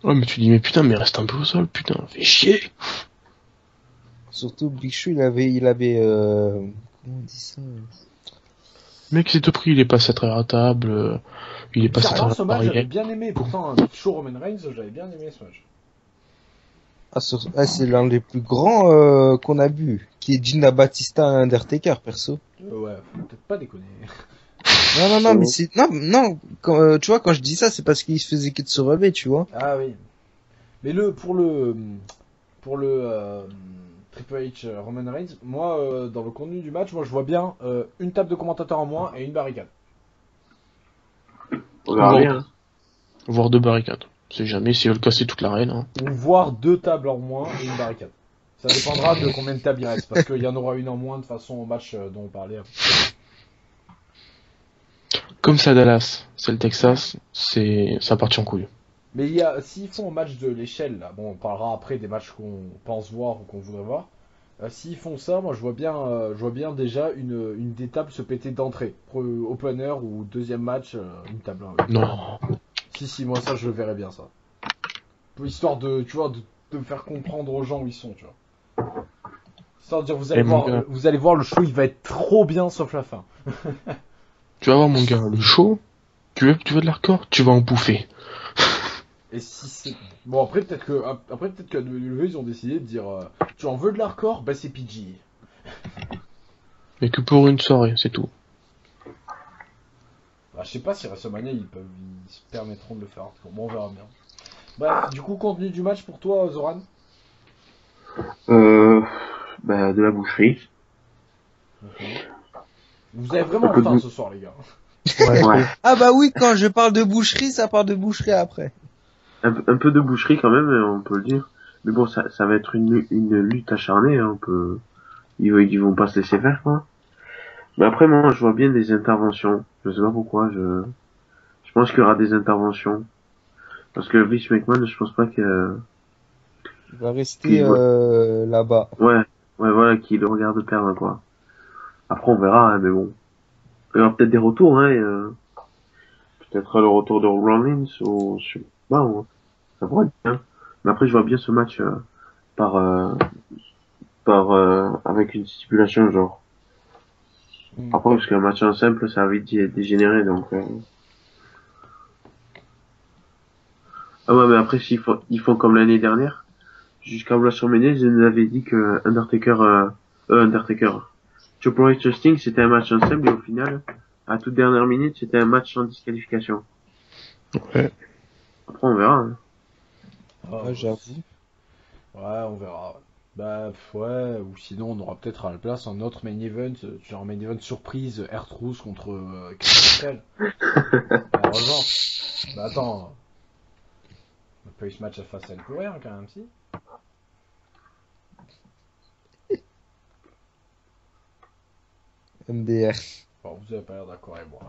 Ouais, mais tu dis, mais putain, mais reste un peu au sol, putain, fais chier. Surtout Big Show, il avait, comment on dit ça? Le mec, c'est tout pris, il est passé à travers la table, il est passé à Bizarrement, travers ce la match j'avais barrière. bien aimé, pourtant un Big Show Roman Reigns, j'avais bien aimé ce match. C'est l'un des plus grands qu'on a vu, qui est Gina Batista et Undertaker, perso. Ouais, faut peut-être pas déconner. Non, mais c'est non, tu vois, quand je dis ça, c'est parce qu'il se faisait que de se relever, tu vois. Ah oui. Mais pour le Triple H Roman Reigns, moi dans le contenu du match, moi je vois bien une table de commentateurs en moins et une barricade. On verra Bon. bien. Hein. Voire 2 barricades. C'est jamais s'ils veulent casser toute l'arène, hein. Ou voire 2 tables en moins et une barricade. Ça dépendra de combien de tables il reste, parce qu'il y en aura une en moins de façon au match dont on parlait. Comme ça, Dallas, c'est le Texas, ça partit en couille. Mais s'ils font un match de l'échelle, là, bon, on parlera après des matchs qu'on pense voir ou qu'on voudrait voir. S'ils font ça, moi je vois bien déjà une des tables se péter d'entrée. Opener ou deuxième match, une table. Non. Si, moi ça je le verrais bien ça. Histoire de, tu vois, de faire comprendre aux gens où ils sont, tu vois. Histoire de dire, vous allez voir, le show il va être trop bien sauf la fin. Tu vas voir, mon gars, le show, tu veux de l'hardcore, tu vas en bouffer. Et si c'est... Bon, après peut-être que WWE ils ont décidé de dire tu en veux de l'hardcore, bah c'est PG. Mais que pour une soirée, c'est tout. Bah, je sais pas si WrestleMania ils se permettront de le faire hardcore. Bon, on verra bien. Bref, du coup, contenu du match pour toi, Zoran. Euh, de la boucherie. Vous avez Un vraiment peu faim de... ce soir, les gars. Ouais, trop. Ouais. Ah bah oui, quand je parle de boucherie, ça parle de boucherie après. Un peu de boucherie quand même, on peut le dire. Mais bon, ça va être une lutte acharnée, hein, ils vont pas se laisser faire, quoi. Mais après, moi, je vois bien des interventions. Je sais pas pourquoi, je pense qu'il y aura des interventions. Parce que Vince McMahon, je pense pas Il va rester qu'il, là-bas. ouais, ouais, voilà, qu'il le regarde perdre, quoi. Après, on verra, hein, mais bon. Il y aura peut-être des retours, hein, peut-être le retour de Rollins, ou, je sais pas, ça pourrait être bien. Mais après, je vois bien ce match, par, euh, avec une stipulation, genre. Mm. Après, parce qu'un match en simple, ça a vite dégénéré, donc, ah ouais, mais après, ils font comme l'année dernière, jusqu'à WrestleMania, ils nous avaient dit que Undertaker, Triple H Sting, c'était un match en simple, et au final, à toute dernière minute, c'était un match sans disqualification. Ouais. Après, on verra, hein. Ah, Ouais, bah, j'avoue. ouais, on verra. Bah, ouais, ou sinon, on aura peut-être à la place un autre main event, genre un main event surprise, R-Truth contre Christian Cage. En revanche, bah attends, on a pas eu ce match à face à Employer quand même, si. MDR. Bon, vous avez pas l'air d'accord avec moi.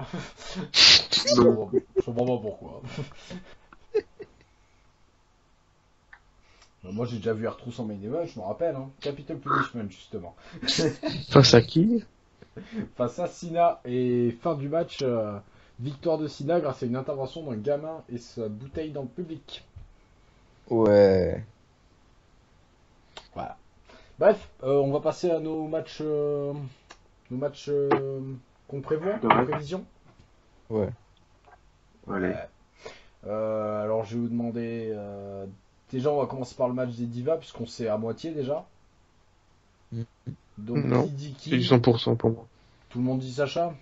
Non. Je comprends pas pourquoi. Bah, moi j'ai déjà vu R-Truth en main event, je me rappelle, hein. Capital Punishment justement. Face à qui? Face à Cena et fin du match, victoire de Cena grâce à une intervention d'un gamin et sa bouteille dans le public. Ouais. Voilà. Bref, on va passer à nos matchs qu'on prévoit, nos Ouais. prévisions. Ouais. Allez. Ouais. Alors je vais vous demander. Déjà, on va commencer par le match des Divas, puisqu'on sait à moitié déjà. Mm. Donc, qui Non, dit c'est du qui? 100% pour moi. Tout le monde dit Sacha?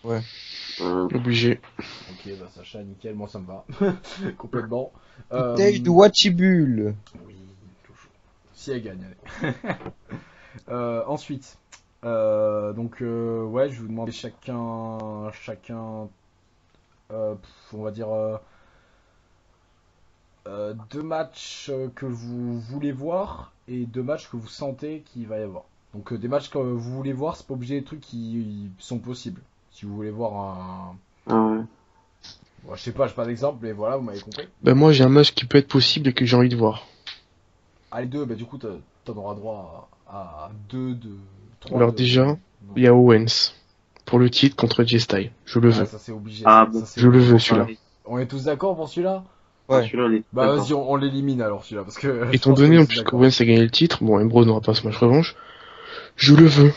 Ouais. Obligé. Ok, bah Sacha, nickel, moi ça me va. Complètement. Bouteille de Watchibule. Oui, toujours. Si elle gagne, allez. Ensuite, ouais, je vais vous demander chacun, on va dire, deux matchs que vous voulez voir et deux matchs que vous sentez qu'il va y avoir. Donc des matchs que vous voulez voir, c'est pas obligé des trucs qui sont possibles. Si vous voulez voir un... Ah ouais. Bon, je sais pas, j'ai pas d'exemple, mais voilà, vous m'avez compris. Ben moi j'ai un match qui peut être possible et que j'ai envie de voir. Ah, les deux, bah du coup, t'en auras droit à deux, trois Alors de... déjà, Non. il y a Owens pour le titre contre J-Style. Je le Ah, veux. ça c'est obligé, Ah ça bon. c'est Je le obligé. veux celui-là. On est tous d'accord pour celui-là? Ah, Ouais. celui-là, on est Bah vas-y, d'accord. on l'élimine alors celui-là, parce que je Étant pense qu'on donné est en tous plus d'accord. qu'Owens a gagné le titre, bon Ambrose n'aura pas ce match revanche, je le veux.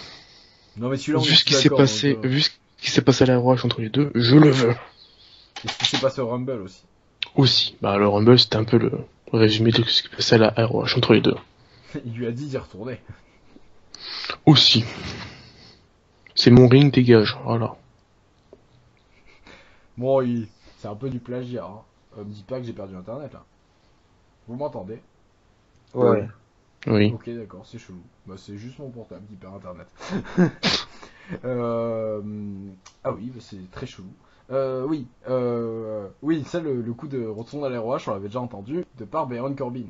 Non mais celui-là, on est Vu ce tous qui s'est d'accord, donc... passé, vu ce qui s'est passé à la ROH entre les deux, je le veux. Et ce qui s'est passé au Rumble aussi. Aussi. Bah le Rumble c'était un peu le résumé de ce qui s'est passé à la ROH entre les deux. Il lui a dit d'y retourner. Aussi. C'est mon ring, dégage. Voilà. Bon, c'est un peu du plagiat, hein. Me dis pas que j'ai perdu internet là. Vous m'entendez? Oui. Ouais. Oui. Ok, d'accord, c'est chelou. Bah, c'est juste mon portable qui perd internet. Euh, Ah oui, bah, c'est très chelou. Oui, ça, le coup de retourner à l'ROH, on l'avait déjà entendu, de par Baron Corbin,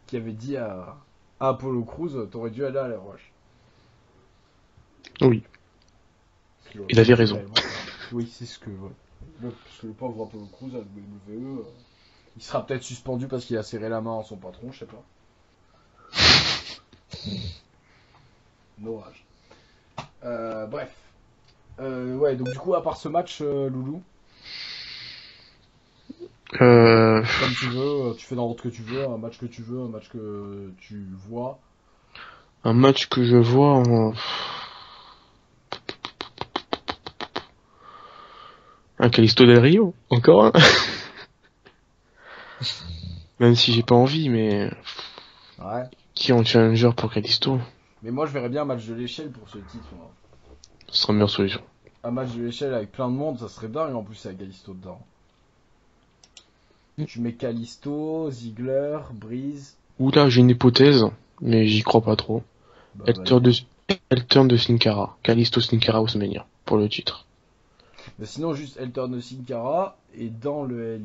qui avait dit à Apollo Crews, t'aurais dû aller à l'ROH. Oui. Ce qu'il aurait Il avait dû raison. réellement faire. Oui, c'est ce que... Ouais. Bon, parce que le pauvre Apollo Crews à la WWE, il sera peut-être suspendu parce qu'il a serré la main à son patron, je sais pas. Orage. Bref. Ouais, donc du coup, à part ce match, Loulou, Euh, comme tu veux, tu fais dans l'ordre que tu veux, un match que tu veux, un match que tu vois. un match que je vois en... Un Calisto Del Rio. Encore un. Même si j'ai pas envie, mais... Ouais. Qui est en challenger pour Calisto? Mais moi, je verrais bien un match de l'échelle pour ce titre, moi. Ce sera une meilleure solution. Un match de l'échelle avec plein de monde, ça serait dingue en plus avec Galisto dedans. Tu mets Kalisto, Ziggler, Breeze. Oula, j'ai une hypothèse, mais j'y crois pas trop. Bah, Elle turn vas-y. de Sin Cara. Kalisto Sin Cara WrestleMania, pour le titre. Mais sinon, juste Elton de Sin Cara, et dans le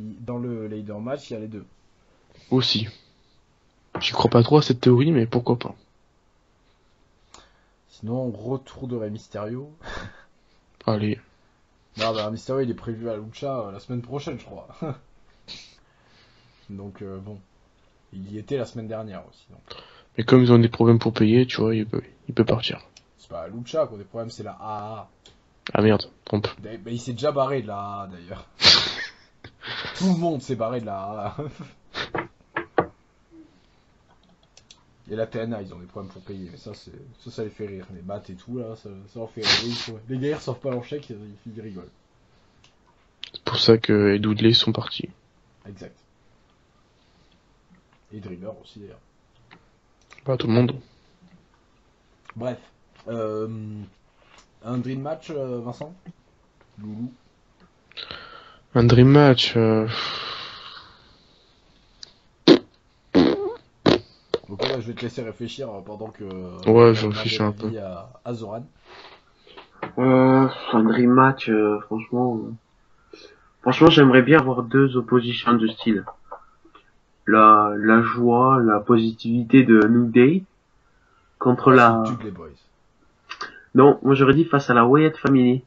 Ladder match, il y a les deux. Aussi. J'y crois pas trop à cette théorie, mais pourquoi pas. Sinon, retour de Rey Mysterio. Allez. Non, bah, Rey Mysterio, il est prévu à Lucha la semaine prochaine, je crois. Donc, bon. Il y était la semaine dernière aussi. Donc. Mais comme ils ont des problèmes pour payer, tu vois, il peut partir. C'est pas à Lucha qu'on a des problèmes, c'est la AA. Ah merde, trompe. Bah, il s'est déjà barré de la AA d'ailleurs. Tout le monde s'est barré de la AA. Et la TNA, ils ont des problèmes pour payer, mais ça les fait rire. Les maths et tout, là, ça leur fait rire. Les gars, ils reçoivent pas leur chèque, ils rigolent. C'est pour ça que Ed Woodley sont partis. Exact. Et Dreamer aussi, d'ailleurs. Pas tout le monde. Bref. Un dream match, Vincent Loulou. Un dream match. Donc là, je vais te laisser réfléchir pendant que... Ouais, je réfléchis un peu. À Zoran. Un dream match, franchement, j'aimerais bien avoir deux oppositions de style. La joie, la positivité de New Day contre la... C'est les boys. Non, moi j'aurais dit face à la Wyatt Family.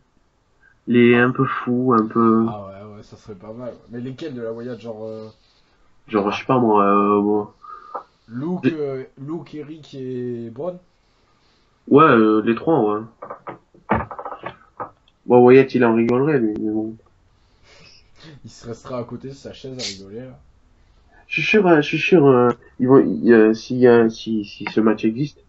Les un peu fous, un peu... Ah ouais, ça serait pas mal. Mais lesquels de la Wyatt, genre... Genre, je sais pas moi, Luke, Eric et Braun. Ouais, les trois, ouais. Bon, Wyatt, il en rigolerait, lui, mais bon. Il se restera à côté de sa chaise à rigoler, là. Je suis sûr, ils vont, si ce match existe,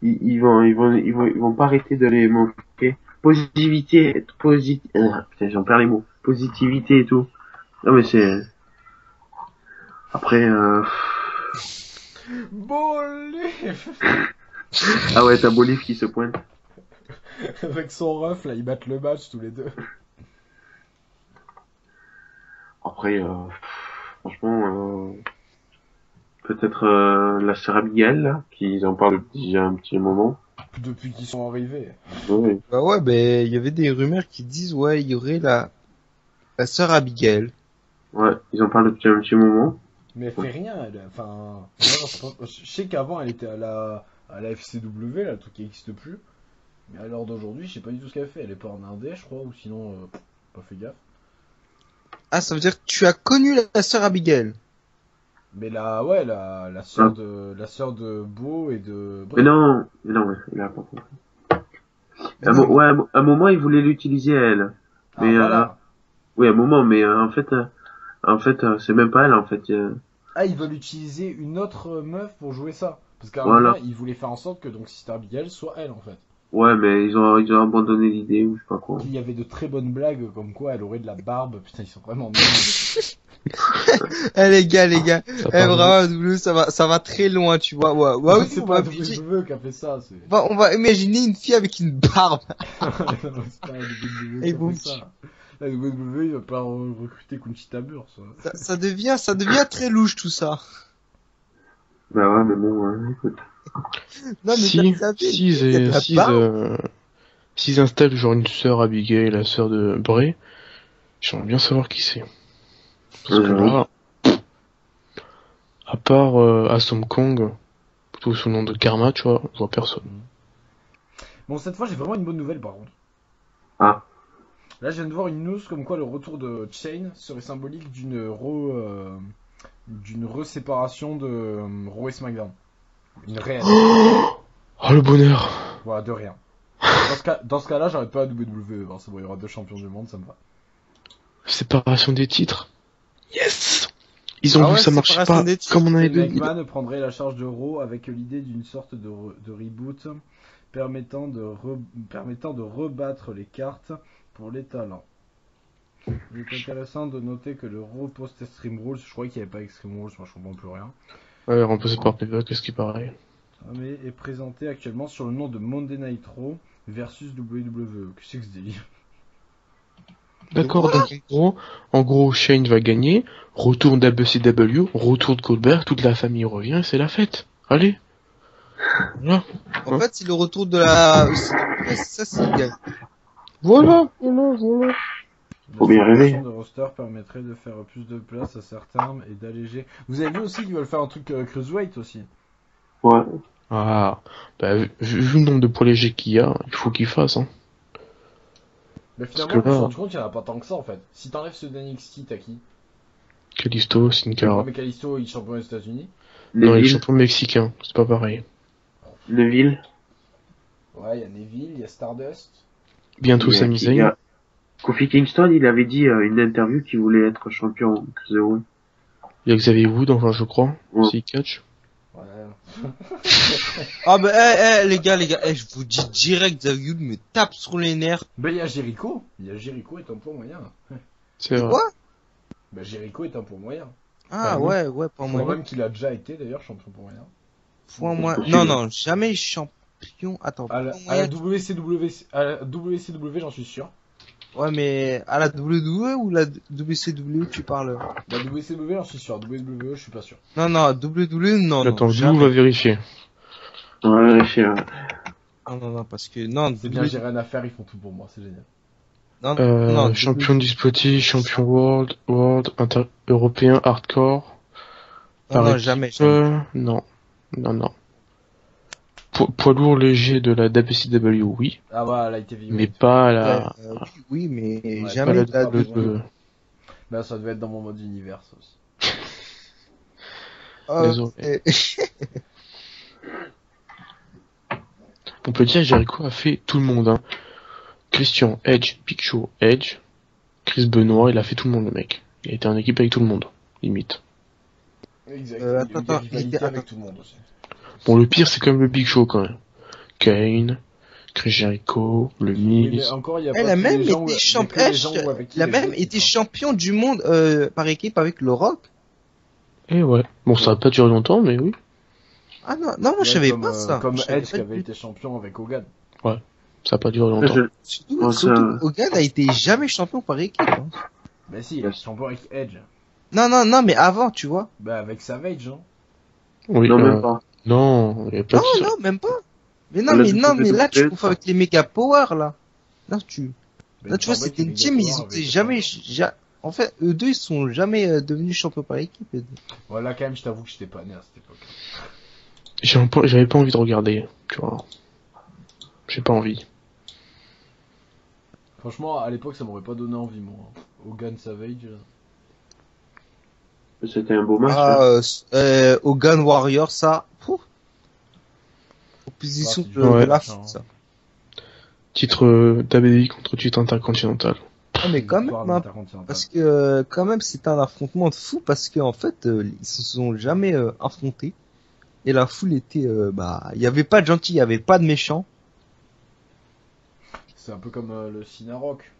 ils vont pas arrêter de les moquer. Putain, j'en perds les mots. Positivité et tout. Non, mais c'est, après, Bolif. ah ouais, t'as Bolif qui se pointe. Avec son ref, là, ils battent le match tous les deux. Après, franchement, peut-être la sœur Abigail, là, qu'ils en parlent depuis déjà un petit moment. Depuis qu'ils sont arrivés. Ouais. Bah ouais, ben il y avait des rumeurs qui disent ouais, il y aurait la sœur Abigail. Ouais, ils en parlent depuis un petit moment. Mais elle fait rien, elle. Enfin. Je sais qu'avant, elle était à la FCW, là, le truc qui n'existe plus. Mais à l'heure d'aujourd'hui, je sais pas du tout ce qu'elle fait. Elle est pas en indé, je crois, ou sinon, pas fait gaffe. Ah, ça veut dire que tu as connu la sœur Abigail. Mais la sœur de Beau et de Mais Bray. non, ouais, il a pas compris. Ouais, à un moment, il voulait l'utiliser elle. Ah, Mais, voilà. oui, à un moment, mais en fait, c'est même pas elle, en fait. Ah, ils veulent utiliser une autre meuf pour jouer ça. Parce qu'à un Voilà. moment, ils voulaient faire en sorte que donc Sister Abigail soit elle, en fait. Ouais, mais ils ont abandonné l'idée, ou je sais pas quoi. Il y avait de très bonnes blagues comme quoi elle aurait de la barbe. Putain, ils sont vraiment nuls. Eh les gars, Ça eh part vraiment, W, ça va très loin, tu vois. Ouais, oui, C'est on pas va, WWE qui a fait ça. C'est... on va imaginer une fille avec une barbe. c'est pas la WWE qui Et a boum. fait ça. La WWE, il va pas recruter Conchita Burst. Ça devient très louche tout ça. Bah ouais, mais bon, écoute. Non, mais s'ils installent genre une sœur Abigail, la sœur de Bray, j'aimerais bien savoir qui c'est. Parce que là, à part Asom Kong, plutôt sous le nom de Karma, tu vois, je vois personne. Bon, cette fois, j'ai vraiment une bonne nouvelle par contre. Ah. Là, je viens de voir une news comme quoi le retour de Chain serait symbolique d'une reséparation de Raw et SmackDown. Une réelle. Oh le bonheur. Voilà, de rien. Dans ce cas-là, j'arrête pas à WWE. Bon, c'est bon, il y aura 2 champions du monde, ça me va. Séparation des titres. Yes. Ils ont vu ça marche pas comme on avait dit. McMahon prendrait la charge de Raw avec l'idée d'une sorte de reboot permettant de rebattre les cartes pour les talents. Il est intéressant de noter que le Raw post-Extreme Rules, je croyais qu'il n'y avait pas Extreme Rules, moi je comprends plus rien. Ouais, remplacé par Payback, qu'est-ce qui paraît. Mais est présenté actuellement sur le nom de Monday Night Raw versus WWE. Qu'est-ce que c'est que ce délire? D'accord, Voilà. donc en gros, Shane va gagner, retour WCW, retour de Goldberg, toute la famille revient, c'est la fête. Allez, voilà. En fait, c'est le retour de la ECW, c'est ça, c'est gagne. Voilà. Faut bien rêver. L'extension de roster permettrait de faire plus de place à certains et d'alléger. Vous avez vu aussi qu'ils veulent faire un truc cruiserweight aussi. Ouais. Ah, bah, vu le nombre de poids légers qu'il y a, il faut qu'il fasse, hein. Mais Parce finalement, que je me suis là- rendu compte qu'il n'y en a pas tant que ça en fait. Si t'enlèves ceux d'NXT, t'as qui? Kalisto, Sin Cara. Mais Kalisto, il est champion des États-Unis. Non, il est Neville. champion mexicain, c'est pas pareil. Neville. Ouais, il y a Neville, il y a Stardust. Bientôt Il y a- Sami il y Zayn. a- Kofi Kingston, il avait dit une interview qu'il voulait être champion Cruiserweight. Il y a Xavier Wood, enfin, je crois, Ouais. s'il catch. Ouais. Ah bah, les gars, je vous dis direct, Xavier Wood me tape sur les nerfs. Ben il y a Jericho. Il y a Jericho est un point moyen. C'est Et vrai. quoi? Ben Jericho est un point moyen. Ah Ouais, ouais, pas Je crois moi. même qu'il a déjà été d'ailleurs champion point moyen. Point moi. Possible. Non, jamais champion. Attends, À la, point à la moyen. WCW, j'en suis sûr. Ouais, mais à la WWE ou la WCW tu parles? La WCW, j'en suis sûr. WWE, je suis pas sûr. Non, WWE, non, Attends, non, Blue jamais. va vérifier. On va vérifier. Ouais. Non, parce que, non, C'est bien, j'ai rien à faire, ils font tout pour moi, c'est génial. non, Champion d'Ispoti, champion World, européen, hardcore. Par équipe, jamais. non. Poids lourd léger de la WCW, oui. Ah bah, light heavyweight. Mais pas la, Oui, mais Ouais, pas jamais la la WWE. Bah, ça devait être dans mon mode univers, ça aussi. Désolé. On peut dire que Jericho a fait tout le monde, hein. Christian, Edge, Big Show, Edge, Chris Benoit, il a fait tout le monde, le mec. Il a été en équipe avec tout le monde, limite. Exact. Attends, il y a rivalité avec attends. tout le monde aussi. Bon, le pire, c'est quand même le Big Show, quand même. Kane, Chris Jericho, le Oui, mais Miz. encore, il y a Elle pas a tous même les gens où- été il y a que les gens où avec qui il a il même joué, été quoi. champion du monde par équipe avec le Rock. Eh ouais. Bon, ça va pas durer longtemps, mais oui. Ah non, moi je Ouais, savais comme, pas ça. Comme Je savais Edge pas qui du avait tout. été champion avec Hogan. Ça va pas durer longtemps. Je- Surtout, ça- Hogan a été jamais champion par équipe. Hein. Mais si, il est champion avec Edge. Non, mais avant, tu vois. Bah, avec Savage, hein. Oui, Non, même pas. non, il y a pas Non, de... non, même pas. Mais La non, mais là, tu WWE, confonds avec les méga power, là. Là, Bah, tu il vois, me semblait c'était que une les team, Megapowers ils ont avaient été été jamais, champions. en fait, eux deux, ils sont jamais devenus champions par équipe. eux deux. Voilà, quand même, je t'avoue que j'étais pas né à cette époque. J'avais pas envie de regarder, tu vois. J'ai pas envie. Franchement, à l'époque, ça m'aurait pas donné envie, moi. Hogan Savage. C'était un beau match. Ah, hein. Hogan Warrior, ça. Pouf. Opposition Ah, c'est de, du ouais. de la match, hein. foot, ça. Titre WWE contre titre intercontinental. Ah, mais quand même, Victoire hein, intercontinentale. parce que quand même, c'est un affrontement de fou parce que en fait, ils se sont jamais affrontés et la foule était, il y avait pas de gentils, il y avait pas de méchants. C'est un peu comme le Cena Rock.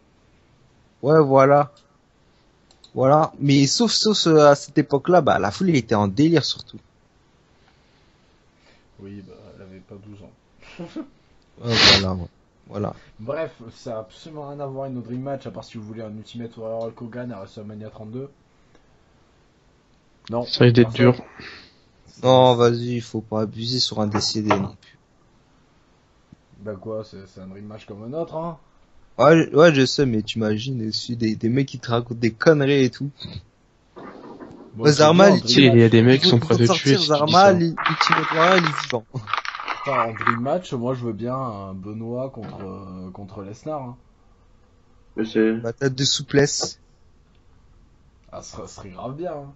Ouais, voilà. Mais sauf à cette époque-là, la foule elle était en délire surtout. Oui, bah, elle avait pas 12 ans. Voilà. Bref, ça a absolument rien à voir avec nos Dream Match, à part si vous voulez un Ultimate Warrior Hulk Hogan à WrestleMania 32. Non. Ça risque d'être personne. dur. Non, vas-y, il faut pas abuser sur un décédé non plus. Bah quoi, c'est un Dream Match comme un autre, hein. Ouais, je sais, mais tu imagines aussi des mecs qui te racontent des conneries et tout. Bon, Ouais, c'est Zarma, bien, un il Dream Si, il y a Match. des mecs qui Ils sont vont prêts à te tuer sortir si tu dis Zarma, ça. l'Ultimate Warrior, il est vivant. Enfin, en Dream Match, moi je veux bien un Benoît contre Lesnar. Hein. Mais c'est... Tête de souplesse. Ah, ce serait grave bien. Hein.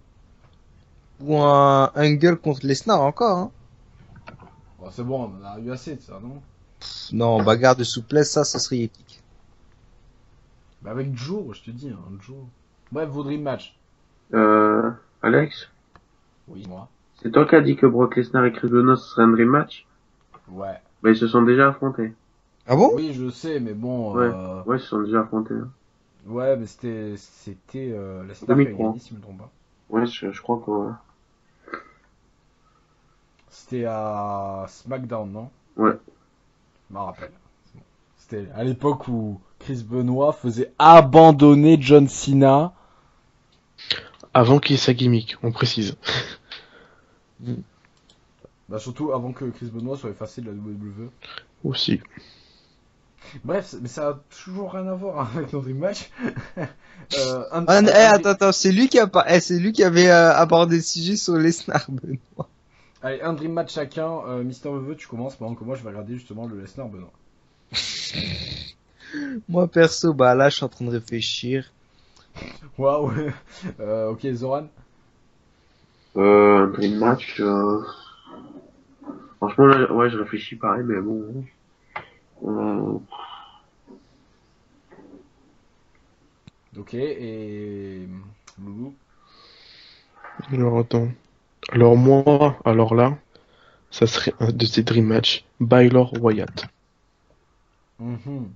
Ou un Angle contre Lesnar encore, hein. Bon, c'est bon, on en a eu assez de ça, non? Non, bagarre de souplesse, ça serait épique. Bah avec Joe, je te dis, hein, Joe. Bref, vos Dream Match. Alex, Oui, moi. c'est toi qui as dit que Brock Lesnar et Chris Benoit ce serait un dream match? Ouais. Bah, ils se sont déjà affrontés. Ah bon? Oui, je sais, mais bon. Ouais. Ouais, ils se sont déjà affrontés. Hein. Ouais, mais c'était Lesnar qui a 2003. gagné, si je me trompe pas. Ouais, je crois que... ouais. C'était à SmackDown, non? Ouais. Je m'en rappelle. C'est bon. C'était à l'époque où Chris Benoit faisait abandonner John Cena. Avant qu'il ait sa gimmick, on précise. Bah surtout avant que Chris Benoit soit effacé de la WWE. Aussi. Bref, mais ça a toujours rien à voir avec notre match. Attends, c'est lui qui a pas, c'est lui qui avait abordé le sujet sur Lesnar, Benoît. Allez, un dream match chacun. Mister Veveux, tu commences pendant que moi je vais regarder justement le Lesnar Benoît. Moi, perso, bah là, je suis en train de réfléchir. Waouh. Ok, Zoran. Un dream match, franchement, là, ouais, je réfléchis pareil, mais bon. Ok, et Loulou. Alors attends. Alors moi, alors là, ça serait un de ces dream match, Baylor Wyatt. Mhm.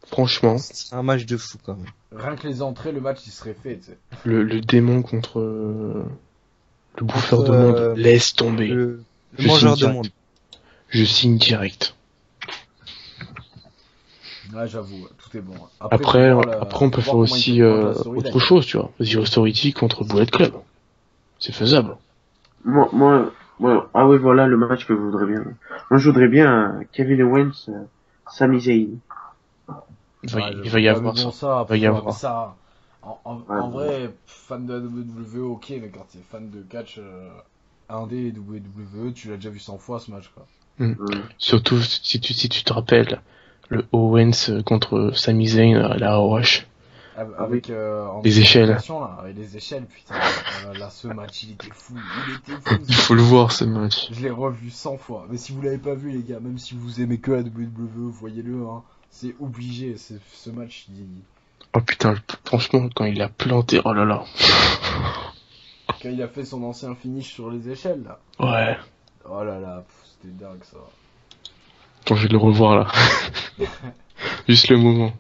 Franchement, C'est un match de fou, quand même. Rien que les entrées, le match il serait fait, tu sais. le démon contre le bouffeur Contre, de monde, laisse tomber. Le Je mangeur signe de monde. Je signe direct. Ouais, j'avoue, tout est bon. Après, faut voir la- après on peut faut faire voir comment aussi ils peuvent prendre la storyline. autre chose, tu vois. Zero Authority contre Bullet Club. C'est faisable. Ah oui, voilà le match que je voudrais bien. Moi, je voudrais bien Kevin Owens, Sami Zayn. Il va y avoir bon, ça. Il va y avoir. ça. En Ouais, vrai, fan de la WWE, ok, mais quand t'es fan de catch indé et WWE, tu l'as déjà vu 100 fois ce match, quoi. Surtout si tu te rappelles le Owens contre Sami Zayn à la ROH. Avec en Les échelles. Là, avec les échelles, putain. Là, ce match, il était fou. Il était fou. Il faut le voir ce match. Je l'ai revu 100 fois. Mais si vous l'avez pas vu, les gars, même si vous aimez que la WWE, voyez-le, hein. C'est obligé. Ce match, Oh putain, franchement, quand il a planté, oh là là. quand il a fait son ancien finish sur les échelles, là. Ouais. Oh là là, c'était dingue ça. Attends, je vais le revoir là. Juste le moment.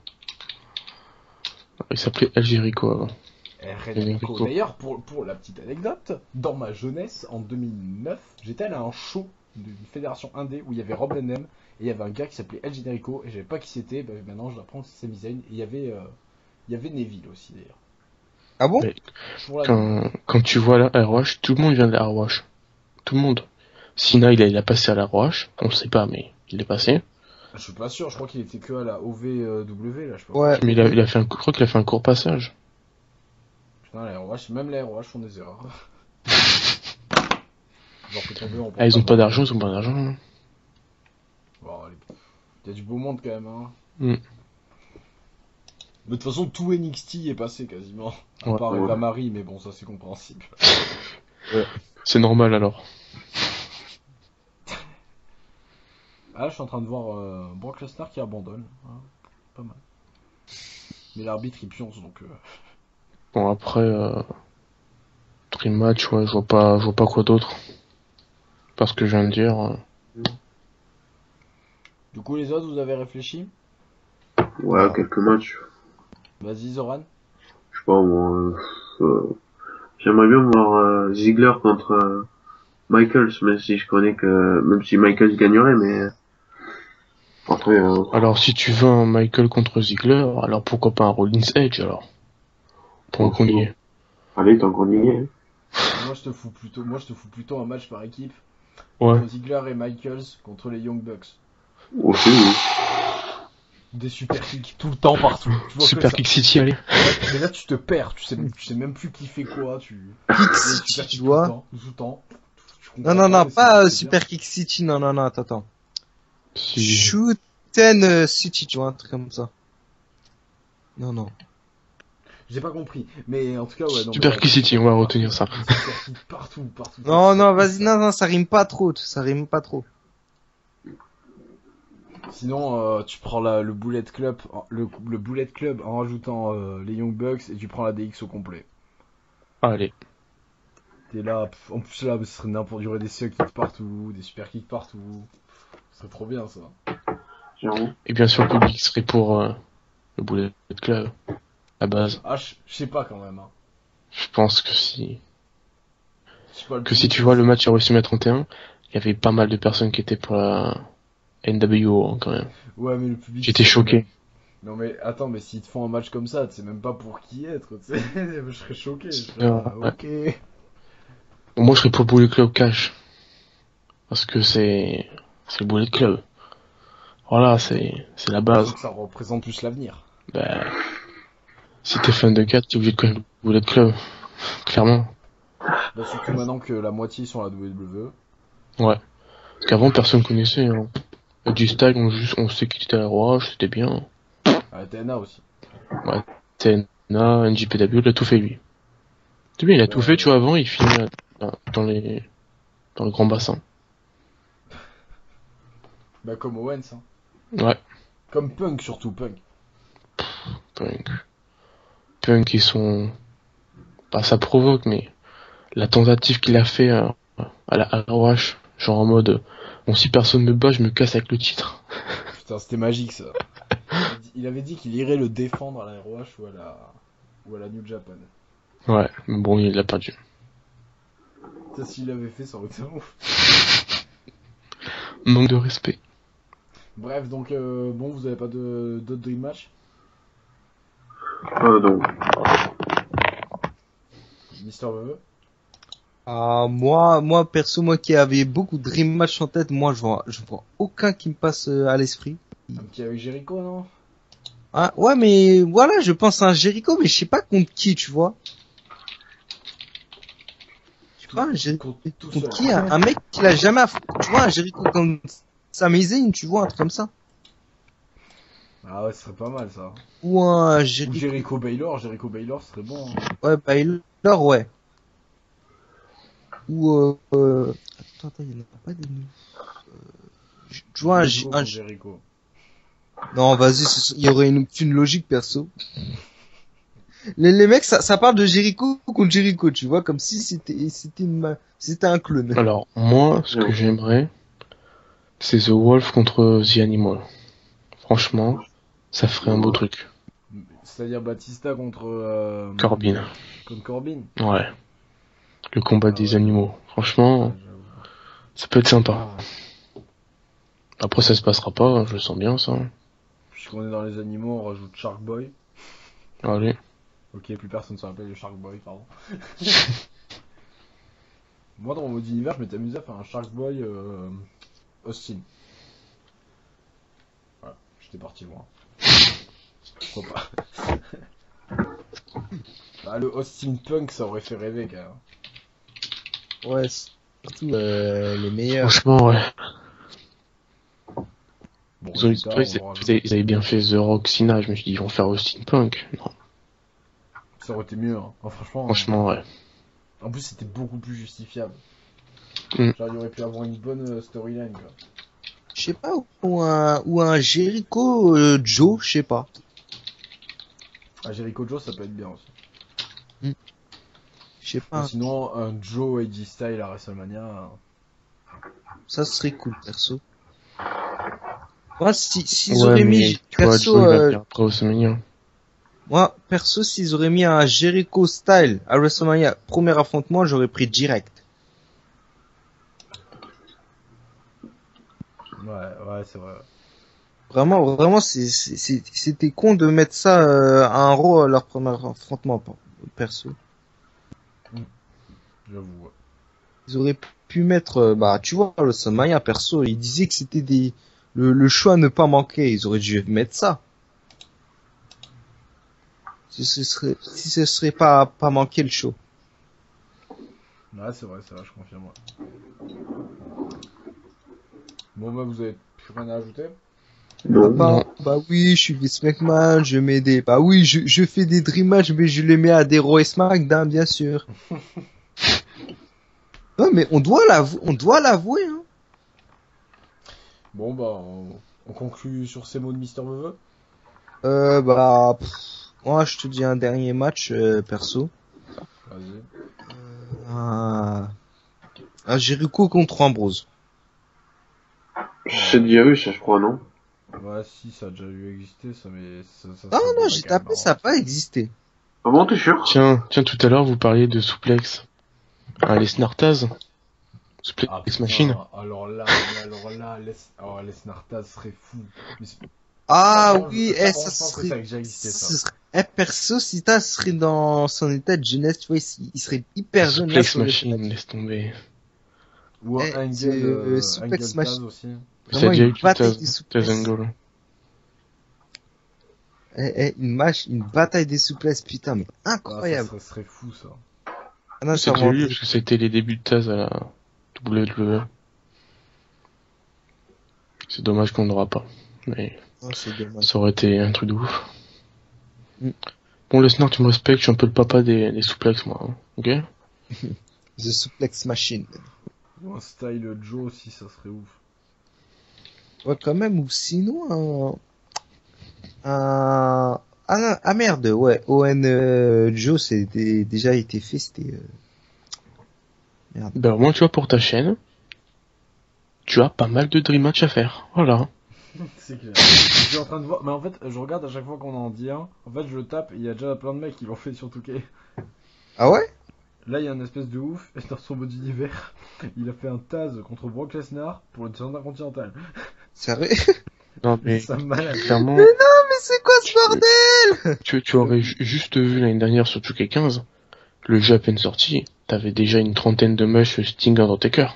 Il s'appelait El Jericho avant. Jericho. D'ailleurs, pour la petite anecdote, dans ma jeunesse, en 2009, j'étais allé à un show d'une fédération indé où il y avait Rob Lennem et il y avait un gars qui s'appelait El Jericho et je savais pas qui c'était. Bah, maintenant, je l'apprends, c'est Sami Zayn. Et il y avait Neville aussi d'ailleurs. Ah bon? Mais Pour la quand tu vois la ROH, tout le monde vient de la ROH. Tout le monde. Sina, il a passé à la ROH. On le sait pas, mais il est passé. Je suis pas sûr, je crois qu'il était que à la OVW là, je sais pas. Ouais. Mais il a fait je crois qu'il a fait un court passage. Putain, même les ROH font des erreurs. Genre, fait tomber en Ah, ils ont pas d'argent, ils ont pas d'argent. Hein. Bon, allez. Il y a du beau monde quand même, hein. Mm. Mais de toute façon, tout NXT est passé quasiment. À Ouais. part Eva Marie, mais bon, ça c'est compréhensible. C'est normal alors. Ah, je suis en train de voir Brock Lesnar qui abandonne. Hein, pas mal. Mais l'arbitre il pionce donc. Bon après Dream Match, ouais, je vois pas quoi d'autre. Parce que je viens de dire. Du coup, les autres, vous avez réfléchi? Ouais, quelques matchs. Vas-y, Zoran. Je sais pas, moi, j'aimerais bien voir Ziggler contre Michaels, même si Michaels gagnerait, mais après, Alors si tu veux un Michael contre Ziggler, alors pourquoi pas un Rollins Edge alors? Pour qu'on y est. allez, tant qu'on y est. Moi, je te fous plutôt un match par équipe. Ouais. Entre Ziggler et Michaels contre les Young Bucks. Aussi, oui. Des super kicks tout le temps partout. Tu vois que Super ça. Kick City, allez. Mais là, tu te perds. Tu sais même plus qui fait quoi. Kick Les City, super tu kicks vois. tout le temps. Tu comprends Non, mais pas c'est Super Kick City, non, attends. Si. Shooten City, tu vois, un truc comme ça. Non. J'ai pas compris, mais en tout cas, ouais. Non, Super mais, Kick City, on va retenir ça. Super kick partout. Non, vas-y, non, ça rime pas trop, Sinon, tu prends le Bullet Club, le Bullet Club en rajoutant les Young Bucks et tu prends la DX au complet. Allez. T'es là, en plus là, ce serait n'importe, il y aurait des super kicks partout, des super kicks partout. Ce serait trop bien ça. J'avoue. Et bien sûr, le public serait pour le Bullet Club. À base. Ah, je sais pas quand même. Hein. Je pense que si. Je sais pas, Si tu vois le match à WrestleMania 31, il y avait pas mal de personnes qui étaient pour la NWO hein, quand même. Ouais, mais le public. J'étais choqué. Non mais attends, mais s'ils te font un match comme ça, tu sais même pas pour qui être, tu sais. Je serais choqué. Je serais, Ouais. ok. Moi, je serais pour Bullet Club Cash. Parce que c'est le Bullet Club. Voilà, c'est la Je base. trouve que ça représente plus l'avenir. Bah, si t'es fan de 4, t'es obligé de connaître le Bullet Club. Clairement. Bah, surtout maintenant que la moitié sont à la WWE. Ouais. Parce qu'avant, personne connaissait, hein. Du style, on sait qu'il était à la roi, c'était bien. À la TNA aussi. Ouais. TNA, NJPW, il a tout fait, lui. C'est bien, il a tout fait, tu vois, avant, il finit dans le grand bassin. Bah comme Owens, hein. Ouais. Comme Punk surtout, Punk. Punk. Punk, ils sont... Bah, ça provoque, mais la tentative qu'il a fait à la ROH, genre en mode, bon, si personne me bat, je me casse avec le titre. Putain, c'était magique ça. Il avait dit qu'il irait le défendre à la ROH ou à la New Japan. Ouais, mais bon, il l'a perdu. Ça, s'il l'avait fait, ça aurait été ouf. Manque de respect. Bref, donc bon, vous avez pas d'autres dream match? Donc, Mister Veve? Moi, perso, moi qui avais beaucoup de dream match en tête, moi, je vois aucun qui me passe à l'esprit. Un petit avec Jericho, non? Ah, ouais, mais voilà, je pense à un Jericho, mais je sais pas contre qui, tu vois. Je sais pas, un Jericho Tout contre seul. qui, un mec qui l'a jamais tu vois, un Jericho comme Sami Zayn, tu vois, un truc comme ça. Ah ouais, ce serait pas mal ça. Ou un Ou Jericho, Jericho Baylor, Jericho Baylor, ce serait bon. Hein. ouais, Baylor, ouais. Ou, attends, il y en a pas des noms. Tu vois, Jericho contre Jericho. non, vas-y, il y aurait une logique perso. Les mecs, ça parle de Jericho contre Jericho, tu vois, comme si c'était un clone. Alors, moi, ce que j'aimerais, c'est The Wolf contre The Animal. Franchement, ça ferait un beau truc. C'est-à-dire Batista contre Corbin. contre Corbin. Ouais. Le combat Ah des ouais, animaux. Franchement, ouais, j'avoue. ça peut être sympa. Après, ça se passera pas, hein, je le sens bien, ça. Puisqu'on est dans les animaux, on rajoute Shark Boy. Allez. Ok, plus personne ne s'appelle le Shark Boy, pardon. Moi, dans mon mode univers, je m'étais amusé à faire un Shark Boy Austin. Voilà, j'étais parti loin. Pourquoi pas. Bah, le Austin Punk, ça aurait fait rêver, quand même. Ouais, surtout les meilleurs. Franchement, ouais. Bon, Ils, ont, résultat, tu vois, ils avaient bien fait The Rock Cena, je me suis dit, ils vont faire Austin Punk. Non. ça aurait été mieux, hein. Enfin, franchement. Franchement, ouais. En plus, c'était beaucoup plus justifiable. Mm. Genre, il aurait pu avoir une bonne storyline, quoi. Je sais pas, ou un Jericho Joe, je sais pas. Ah, Jericho Joe, ça peut être bien aussi. Je sais Mais pas, sinon, un Joe AJ Style à WrestleMania. ça serait cool, perso. Moi, s'ils Ouais, auraient mais mis, tu vois, perso, Joe, il va venir après WrestleMania. moi, perso, s'ils auraient mis un Jericho style à WrestleMania, premier affrontement, j'aurais pris direct. Ouais, c'est vrai. Vraiment, c'était con de mettre ça à un Raw à leur premier affrontement, perso. J'avoue, ouais. Ils auraient pu mettre, bah, tu vois, le WrestleMania, perso, ils disaient que c'était le choix à ne pas manquer. Ils auraient dû mettre ça. Si ce serait pas manqué le show. Ouais, c'est vrai, je confirme. Ouais. Bon, bah, vous avez plus rien à ajouter? non. Bah oui, je suis Vince McMahon, je mets des, bah oui, je fais des dream matchs, mais je les mets à des Raw et SmackDown, bien sûr. Non, mais on doit l'avouer, hein. Bon, bah, on conclut sur ces mots de Mister Veve. Bah, moi, je te dis un dernier match, perso. Vas-y. Un Jericho contre Ambrose. C'est déjà vu, ça, je crois, non? Ouais, si, ça a déjà eu existé, ça, mais ça Ah serait non, pas j'ai quand même tapé, ça n'a marrant. pas existé. Ah bon, t'es sûr? Tiens, tout à l'heure, vous parliez de souplex. Ah, les Snartaz. Souplex Ah putain, machine. alors là, les Snartaz seraient fous. Ah Franchement, oui, ça, ça franchement, serait... ça a déjà existé, ce ça. serait... perso, si t'as serait dans son état de jeunesse, tu vois, il serait hyper jeune, là, Suplex ça aurait fait la Machine, laisse tomber. Ou un Suplex Angle Machine. Taz aussi. Ça a Vraiment déjà une eu tout bataille de Taz souplesse. Angle. Une bataille des souplesses, putain, mais Ah, incroyable. ça serait fou, ça. Ah non, C'est ça déjà eu rendrait... parce que c'était les débuts de Taz à la WWE. C'est dommage qu'on l'aura pas. Mais Oh, c'est dommage. ça aurait été un truc de ouf. Mm. Bon, Lesnar, tu me respectes, je suis un peu le papa des souplex, moi. Hein. Ok? The Suplex Machine. Ou un style Joe aussi, ça serait ouf. Ouais, quand même, ou sinon, ah, non, ah merde, ouais, Owen Joe, c'était déjà été fait, c'était... Merde. Ben, au moins, tu vois, pour ta chaîne, tu as pas mal de dream match à faire. Voilà. C'est clair. Je suis en train de voir, mais en fait, je regarde à chaque fois qu'on en dit un. En fait, je le tape, il y a déjà plein de mecs qui l'ont fait sur Touquet. Ah ouais? Là, il y a un espèce de ouf, et dans son mode univers, il a fait un Taz contre Brock Lesnar pour le tournoi continental. Sérieux? Non, mais Ça malade. clairement, Mais c'est quoi ce bordel? tu aurais juste vu l'année dernière sur 2K15, le jeu à peine sorti, t'avais déjà une trentaine de matchs Sting Undertaker.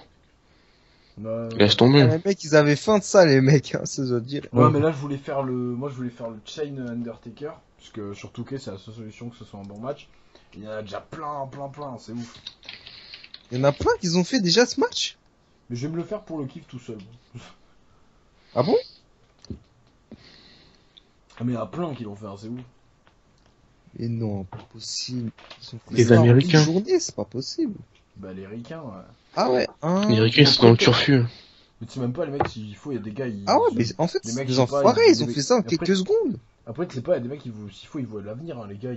Laisse tomber. Ah, les mecs, ils avaient faim de ça, les mecs, hein, ça doit dire. Ouais, mais là, je voulais faire le Chain Undertaker, puisque sur Touquet, c'est la seule solution que ce soit un bon match. Il y en a déjà plein, c'est ouf. Il y en a plein qui ont fait déjà ce match? Mais je vais me le faire pour le kiff tout seul. Ah bon? Ah, mais il y en a plein qui l'ont fait, hein, c'est ouf. Mais non, pas possible. Ils ont fait Les ça en une Américains. journée, c'est pas possible. Bah, les ricains, ouais. Ah ouais, hein. Les Ricains, c'est dans le turfu. Mais tu sais même pas, les mecs, s'il faut, il y a des gars, ils. Ah ouais, mais en fait, les c'est mecs, des je sais pas, enfoirés, ils ont des fait ça en mecs- après- quelques secondes. Après, tu sais pas, il y a des mecs, s'il faut, ils voient l'avenir, hein. Les gars,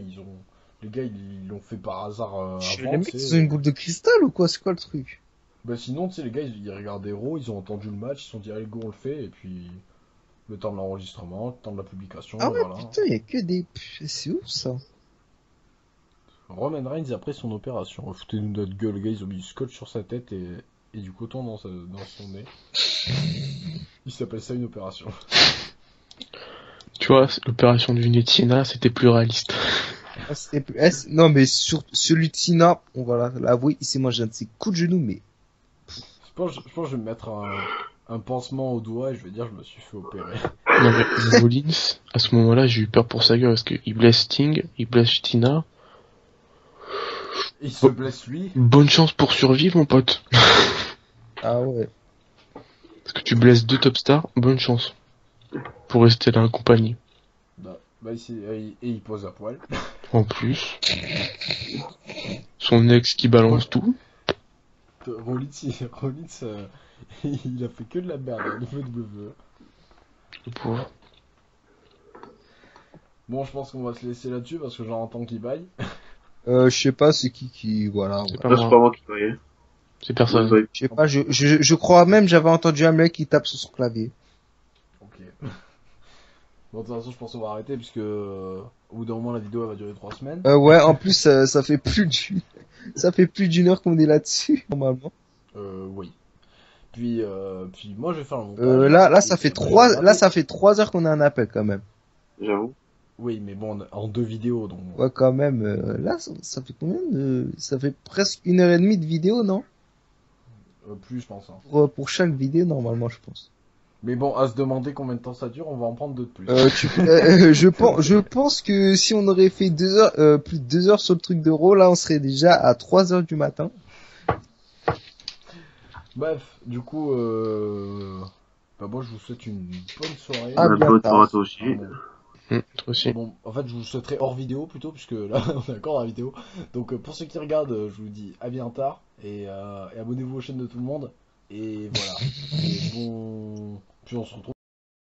ils l'ont fait par hasard avant. Les mecs, tu sais. ils ont une boule de cristal ou quoi? C'est quoi le truc? Bah, sinon, tu sais, les gars, ils regardaient Raw, ils ont entendu le match, ils se sont dit, allez, go, on le fait, et puis. Le temps de l'enregistrement, le temps de la publication, Ah ouais, voilà. putain, il y a que des... C'est ouf, ça. Roman Reigns, après son opération, foutez-nous notre gueule, le gars, ils ont mis du scotch sur sa tête et du coton dans son nez. Il s'appelle ça une opération. Tu vois, l'opération du Netina, c'était plus réaliste. Ah, non, mais sur celui de Sina, on va l'avouer, il s'est mangé un de ses coups de genou, mais... Je pense que je vais me mettre un pansement au doigt et je vais dire je me suis fait opérer. Non mais Rollins, à ce moment-là, j'ai eu peur pour sa gueule parce qu'il blesse Sting, il blesse Tina. Il se blesse lui. Bonne chance pour survivre, mon pote. Ah ouais. Parce que tu blesses deux top stars, bonne chance. Pour rester dans la compagnie. Il pose à poil. En plus. Son ex qui balance tout. Rollins, il a fait que de la merde à WWE. Le pauvre. Bon, je pense qu'on va se laisser là-dessus parce que j'en entends qui baille. Je sais pas, c'est qui, voilà. C'est Ouais. pas Là, c'est moi. pas moi qui voyais. C'est personne. Ouais, Je sais pas, je crois même, j'avais entendu un mec qui tape sur son clavier. Ok. Bon, de toute façon, je pense qu'on va arrêter puisque au bout d'un moment, la vidéo elle va durer 3 semaines. Ouais, en plus, ça fait ça fait plus d'une heure qu'on est là-dessus, normalement. Oui. Puis moi, je vais faire le montage. Là, ça fait Et 3 heures qu'on a un appel, quand même. j'avoue. Oui, mais bon, en 2 vidéos, donc. Ouais, quand même, là, ça fait combien ça fait presque 1h30 de vidéo, non? Plus, je pense. Hein. Pour chaque vidéo, normalement, je pense. Mais bon, à se demander combien de temps ça dure, on va en prendre 2 de plus. Je pense que si on aurait fait 2 heures, plus de 2 heures sur le truc d'Euro, là, on serait déjà à 3 heures du matin. Bref, du coup, bah moi, je vous souhaite une bonne soirée. Ah, bien Bonne tard. soirée à toi aussi. Bon. Toi aussi. Bon, en fait, je vous souhaiterais hors vidéo plutôt, puisque là, on est encore dans la vidéo. Donc, pour ceux qui regardent, je vous dis à bien tard et abonnez-vous aux chaînes de tout le monde. Et voilà. Et bon, puis on se retrouve.